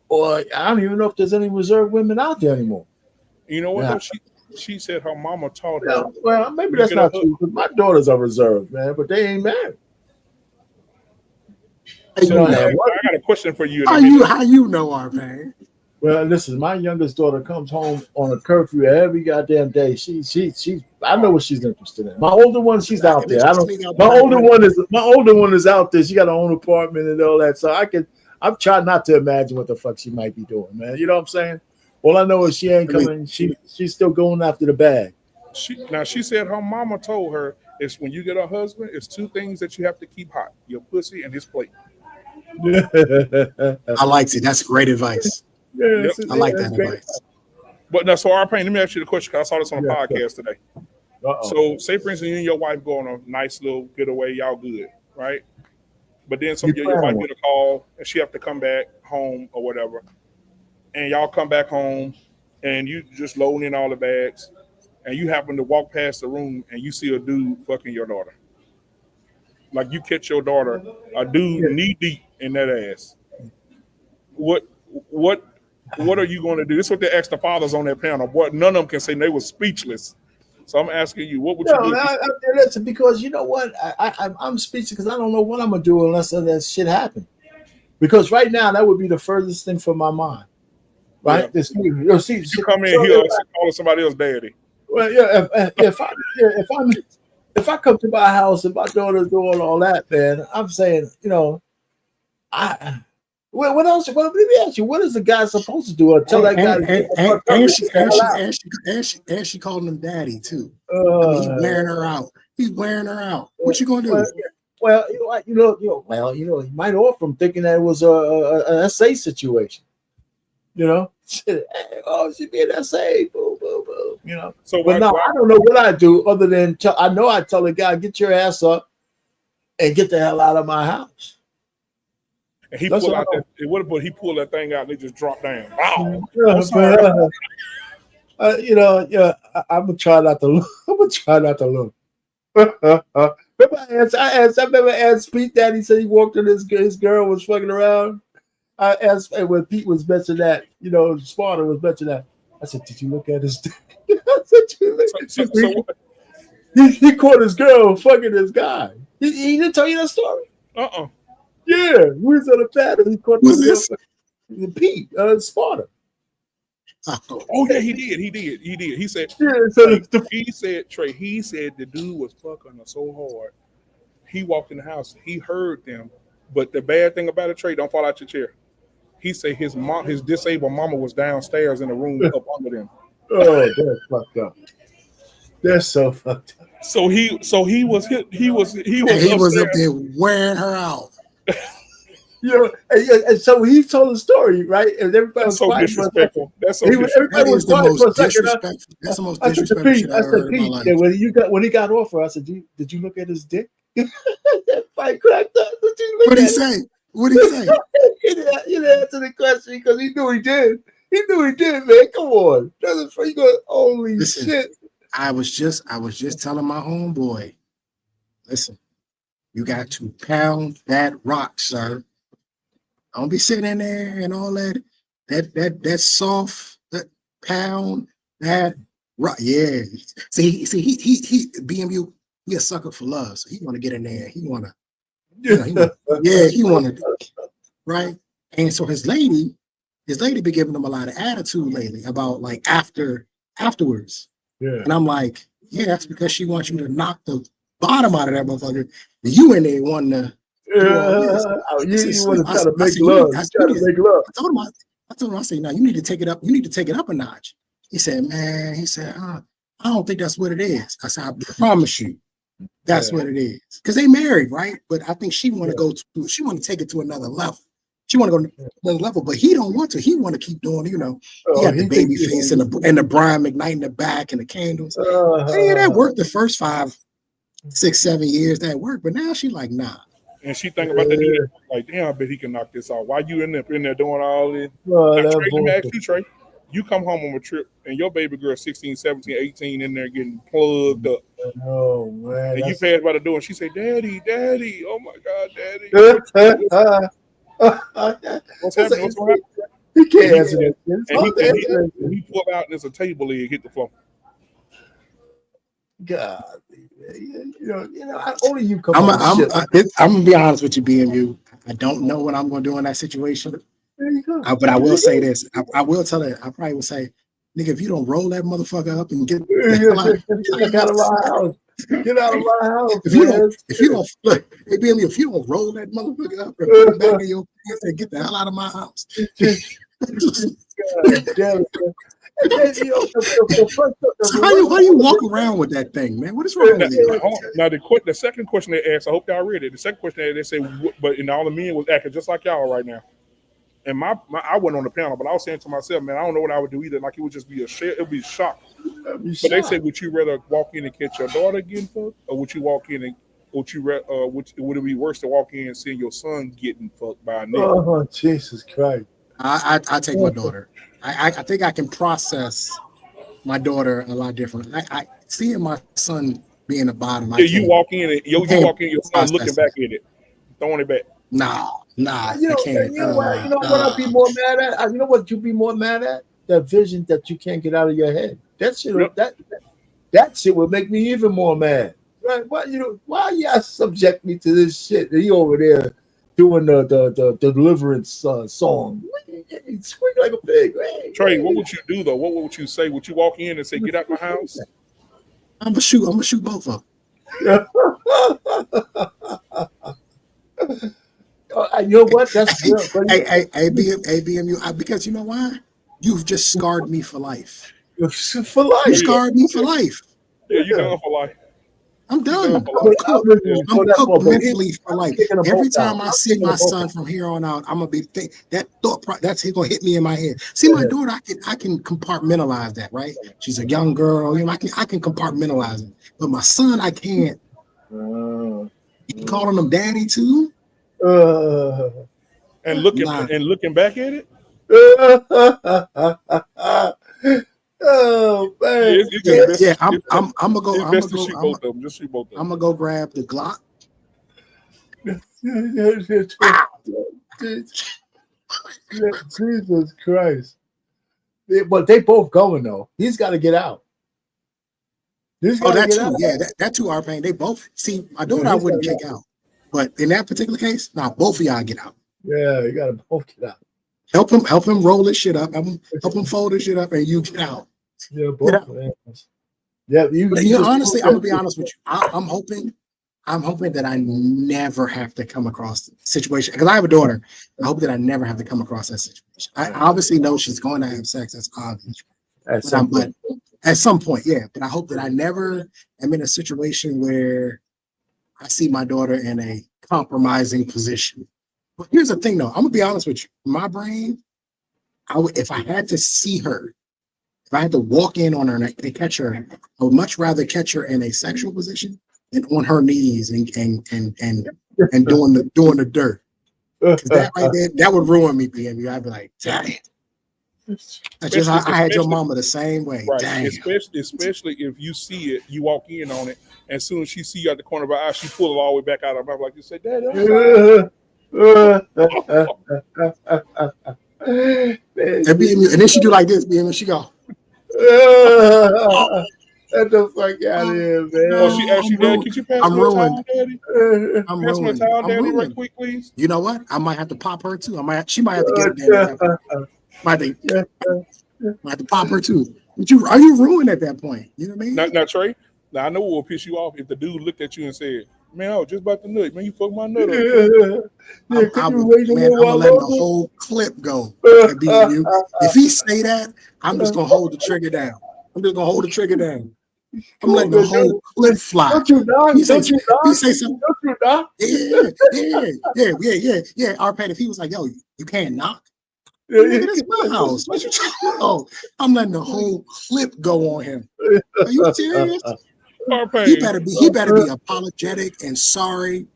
or I don't even know if there's any reserved women out there anymore. You know what? Yeah. Though? She said her mama taught her. Yeah, well, maybe that's not true. Because my daughters are reserved, man, but they ain't married. So, I got a question for you. How you know our pain? Well, listen, my youngest daughter comes home on a curfew every goddamn day. She I know what she's interested in. My older one, she's out there. My older one is out there. She got her own apartment and all that. So I'm trying not to imagine what the fuck she might be doing, man. You know what I'm saying? All I know is she ain't coming. She's still going after the bag. She said her mama told her is when you get a husband, it's 2 things that you have to keep hot: your pussy and his plate. I liked it. That's great advice. Yeah, I like that advice. But now, so R-Pain, let me ask you the question, because I saw this on a Yeah, podcast today. Uh-oh. So, say for instance, you and your wife go on a nice little getaway, y'all good, right? But then your wife get a call and she have to come back home or whatever, and y'all come back home and you just loading in all the bags, and you happen to walk past the room and you see a dude fucking your daughter. Like you catch your daughter, a dude knee deep in that ass. What are you going to do? This is what they asked the fathers on that panel. What none of them can say. They were speechless. So I'm asking you, what would you do? Listen, because you know what, I'm speechless because I don't know what I'm gonna do unless that shit happen. Because right now that would be the furthest thing from my mind. Right? Yeah. You come in here calling somebody else daddy. Well, yeah. If I come to my house and my daughter's doing all that, man, I'm saying, you know, what else? Well, let me ask you, what is the guy supposed to do? Tell that guy. And she called him daddy too. He's wearing her out. He's wearing her out. What you gonna do? Well, you know, he might offer him thinking that it was an SA situation. You know, she be an SA. Boom, boom, boom. You know. So, but no, I don't know what I do other than I know I tell the guy, get your ass up and get the hell out of my house. And he pulled out that. He pulled that thing out and it just dropped down. Wow. You know, I'm gonna try not to look. Remember I remember asked Pete that he said he walked in his girl was fucking around. I asked when Pete was mentioning that, you know, Sparta was mentioning that. I said, "Did you look at his?" I said, he caught his girl fucking this guy. He didn't tell you that story. Yeah, we was on a paddle. He caught this? Pete Sparta. Oh yeah, he did. He said, Trey, he said the dude was fucking her so hard. He walked in the house, he heard them, but the bad thing about it, Trey, don't fall out your chair. He said his disabled mama was downstairs in the room up under them. Oh, that's fucked up. That's so fucked up. So he was up there wearing her out. You know, and so he told the story, right? And everybody was so disrespectful. That's so everybody was quiet for a second. That's the most disrespectful shit I've heard in my life. When he got offered, I said, "Did you look at his dick?" That fight cracked up. What did he say? What did he say? He didn't answer the question because he knew he did. He knew he did, man. Come on, holy shit. I was just telling my homeboy, listen, you got to pound that rock, sir. Don't be sitting in there and all that soft, that pound that rock. Yeah. See, he BMU, he a sucker for love. So he want to get in there. He want to, right? And so his lady been giving him a lot of attitude lately about like afterwards. Yeah. And I'm like, yeah, that's because she wants you to knock the bottom out of that motherfucker. You in there wanting to. You want to try to make love. I told him, I said, no, you need to take it up. You need to take it up a notch. He said, I don't think that's what it is. I said, I promise you, that's what it is. Because they married, right? But I think she want to she want to take it to another level. She want to go to another level, but he don't want to. He want to keep doing, he got the baby face and the Brian McKnight in the back and the candles. Yeah, that worked the first 5, 6, 7 years. That worked, but now she like, nah. And she think about that, like, damn, I bet he can knock this off. Why you in there doing all this? Trey, let me ask you, Trey. You come home on a trip and your baby girl 16, 17, 18 in there getting plugged up. Oh man. And you pass by the door and she say, Daddy, oh my God, Daddy. What's happening? What's going on? He can't answer that. And he pulled out and there's a table leg hit the floor. God, only you come. I'm gonna be honest with you, BMU. I don't know what I'm gonna do in that situation. There you go. But I will say this. I will tell her. I probably will say, nigga, if you don't roll that motherfucker up and get out of my house. Get out of my house. If you don't look, hey, BMU, if you don't roll that motherfucker up and put it back in your pants and get the hell out of my house. God damn it. So how you walk around with that thing, man? What is wrong with you? Now the second question they asked, I hope y'all read it. The second question they said, but all the men was acting just like y'all right now. And I wasn't on the panel, but I was saying to myself, man, I don't know what I would do either. Like it would just be it would be a shock. But they said, would you rather walk in and catch your daughter getting fucked, or would you walk in and would it be worse to walk in and see your son getting fucked by a nigga? Oh, Jesus Christ! I take my daughter. I think I can process my daughter a lot different. I seeing my son being a bottom. Yeah, you walk in and your son looking back at it, throwing it back. Nah. You know, I can't. you know what? You know what I'd be more mad at? You know what you'd be more mad at? That vision that you can't get out of your head. That shit. Yep. That shit would make me even more mad. Right? Why y'all subject me to this shit? He over there doing the deliverance song. Squeak like a pig. Hey, Trey, what would you do though? What would you say? Would you walk in and say, "Get out my house"? I'm gonna shoot both of them. You know what? That's real. ABMU, because you know why? You've just scarred me for life. For life. You scarred me for life. Yeah, you're done for life. I'm done. I'm cooked mentally for life. Every time I see my son from here on out, I'm gonna be that thought. That's gonna hit me in my head. See, my daughter, I can compartmentalize that. Right? She's a young girl. You know, I can compartmentalize it. But my son, I can't. You calling him daddy too? And looking back at it. Oh man! I'm gonna go grab the Glock. Jesus Christ! But they both going though. He's got to get out. That too. Yeah, that too. Our pain. They both see. My daughter, I wouldn't kick out, but in that particular case, both of y'all get out. Yeah, you gotta both get out. Help him roll this shit up. Help him fold this shit up, and you get out. Yeah, both. Yeah, honestly, I'm gonna be honest with you. I'm hoping that I never have to come across the situation because I have a daughter. I hope that I never have to come across that situation. I obviously know she's going to have sex. That's obvious. At some point, yeah. But I hope that I never am in a situation where I see my daughter in a compromising position. But here's the thing, though. I'm gonna be honest with you. My brain, if I had to see her. If I had to walk in on her and catch her, I would much rather catch her in a sexual position than on her knees and doing the dirt. Because that right there, that would ruin me, BMU. I'd be like, dang. I had your mama the same way. Right. Dang. Especially if you see it, you walk in on it, and as soon as she see you at the corner of her eye, she pull it all the way back out of her mouth like you say, Daddy. And then she do like this, BMU. She go. Get the fuck out of here, man. Oh, she asked you, Daddy, could you pass me a towel, Daddy? Pass me a towel, Daddy, right quick, please. You know what? I might have to pop her too. She might have to get it. Might have to pop her too. Are you ruined at that point? You know what I mean? Now, Trey. Now I know what will piss you off if the dude looked at you and said, "Man, I was just about to nut. Man, you fucked my nut up." I'm gonna let the whole clip go. If he say that, I'm just gonna hold the trigger down. I'm letting the whole clip fly. Don't you know? He say something. Don't you know? Yeah. Arpad, if he was like, "Yo, you can't knock." It's my house. What you talking about? I'm letting the whole clip go on him. Are you serious? He better be apologetic and sorry.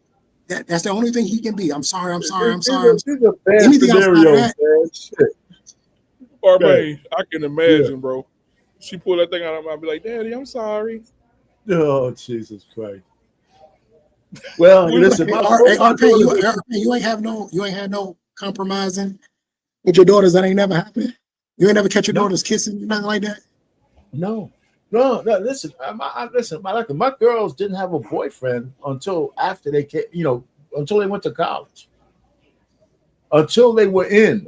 That's the only thing he can be. I'm sorry. Anything else out of that? Barbe, I can imagine, bro. She pulled that thing out of my mouth, be like, "Daddy, I'm sorry." Oh, Jesus Christ. Well, listen, you ain't had no compromising with your daughters. That ain't never happened. You ain't never catch your daughters kissing, nothing like that. No. Listen, my girls didn't have a boyfriend until after they came, until they went to college. Until they were in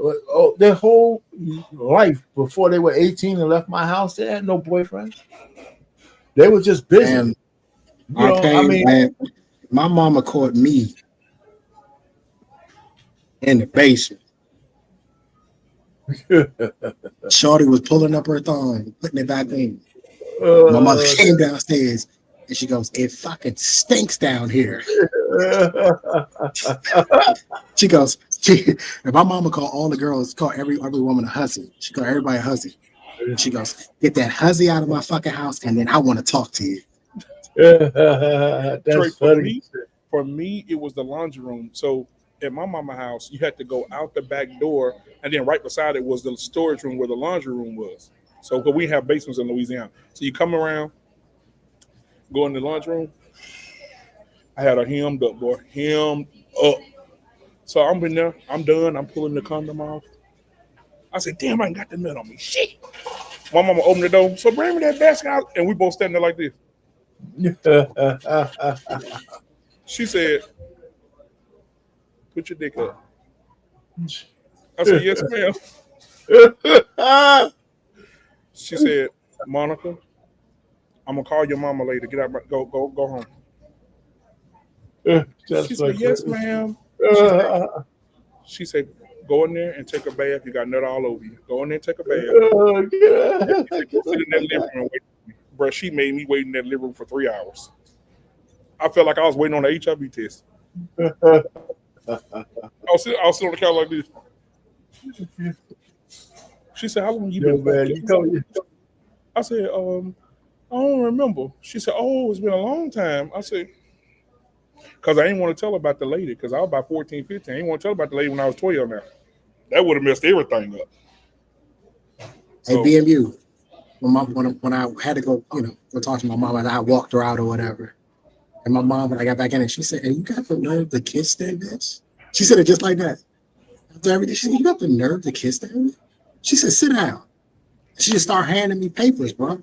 their whole life before they were 18 and left my house, they had no boyfriend. They were just busy. Man, my mama caught me in the basement. Shorty was pulling up her thong, putting it back in. My mother came downstairs and she goes, "It fucking stinks down here." She goes, if my mama call all the girls, call every woman a hussy. She call everybody a hussy. She goes, get that hussy out of my fucking house, and then I want to talk to you. That's funny. For me, it was the laundry room. So at my mama house, you had to go out the back door, and then right beside it was the storage room where the laundry room was. So, because we have basements in Louisiana, so you come around, go in the laundry room. I had her hemmed up, boy, hemmed up. So I'm in there, I'm done. I'm pulling the condom off. I said, "Damn, I ain't got the nut on me." Shit. My mama opened the door. So bring me that basket out, and we both standing there like this. She said, "Put your dick up." I said, "Yes, ma'am." She said, "Monica, I'm gonna call your mama later. Get out, go home." She said, "Yes, ma'am." She said, "Go in there and take a bath. You got nut all over you. Go in there and take a bath." Sit in that living room and wait. Bro, she made me wait in that living room for 3 hours. I felt like I was waiting on the HIV test. I'll sit on the couch like this. She said, "How long you been back?" I said, "I don't remember." She said, "Oh, it's been a long time." I said, because I didn't want to tell her about the lady, because I was about 14, 15. I didn't want to tell her about the lady when I was 12 now. That would have messed everything up. So, hey, BMU, when I had to go, go talk to my mom, and I walked her out or whatever. And my mom, when I got back in, she said, "Hey, you got the nerve to kiss that bitch?" She said it just like that. After everything, she said, "You got the nerve to kiss that bitch?" She said, "Sit down." She just started handing me papers, bro.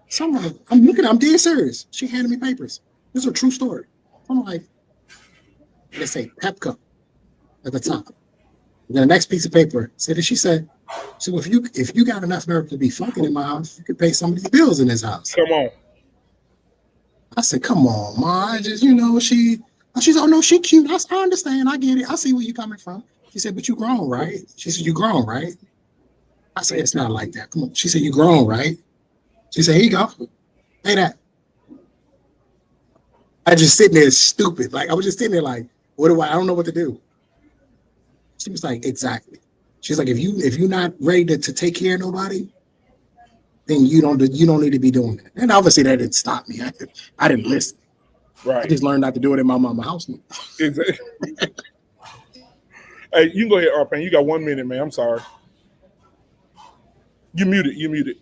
So I'm like, I'm dead serious. She handed me papers. This is a true story. I'm like, they say Pepco at the top. And then the next piece of paper said, she said, "So if you got enough nerve to be fucking in my house, you could pay some of these bills in this house." Come on. I said, "Come on, ma." I just, she said, "Oh no, she cute. I understand. I get it. I see where you're coming from." She said, "But you grown, right?" She said, "You grown, right?" I said, "It's not like that. Come on." She said, "You grown, right?" She said, "Here you go. Pay that." I just sitting there stupid. Like I was just sitting there like, I don't know what to do. She was like, "Exactly." She's like, if you're not ready to take care of nobody, then you don't need to be doing that. And obviously that didn't stop me. I didn't listen. Right. I just learned not to do it in my mama's house. Exactly. Hey, you can go ahead, Arpan. You got 1 minute, man. I'm sorry. You muted.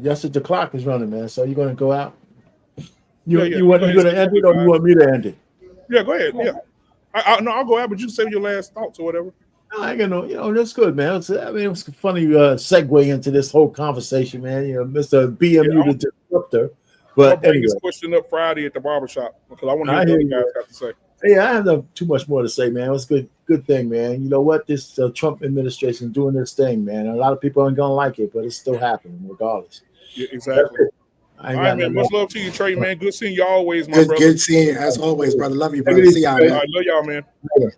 Yes, the clock is running, man. So you're gonna go out. You gonna end it, or you want me to end it? Yeah, go ahead. Yeah, I'll go out, but you say your last thoughts or whatever. I that's good, man. It was a funny segue into this whole conversation, man. Mr. BMU the disruptor. But I'll bring anyway, this question up Friday at the barbershop because I want to hear what the guys have to say. Yeah, I have too much more to say, man. It was a good thing, man. You know what? This Trump administration doing this thing, man. A lot of people aren't gonna like it, but it's still happening regardless. Yeah, exactly. All right, man. Much love to you, Trey, man. Good seeing you always, my brother. Good seeing you as always, brother. Love you, brother. See y'all, man. All right, love y'all, man. Later.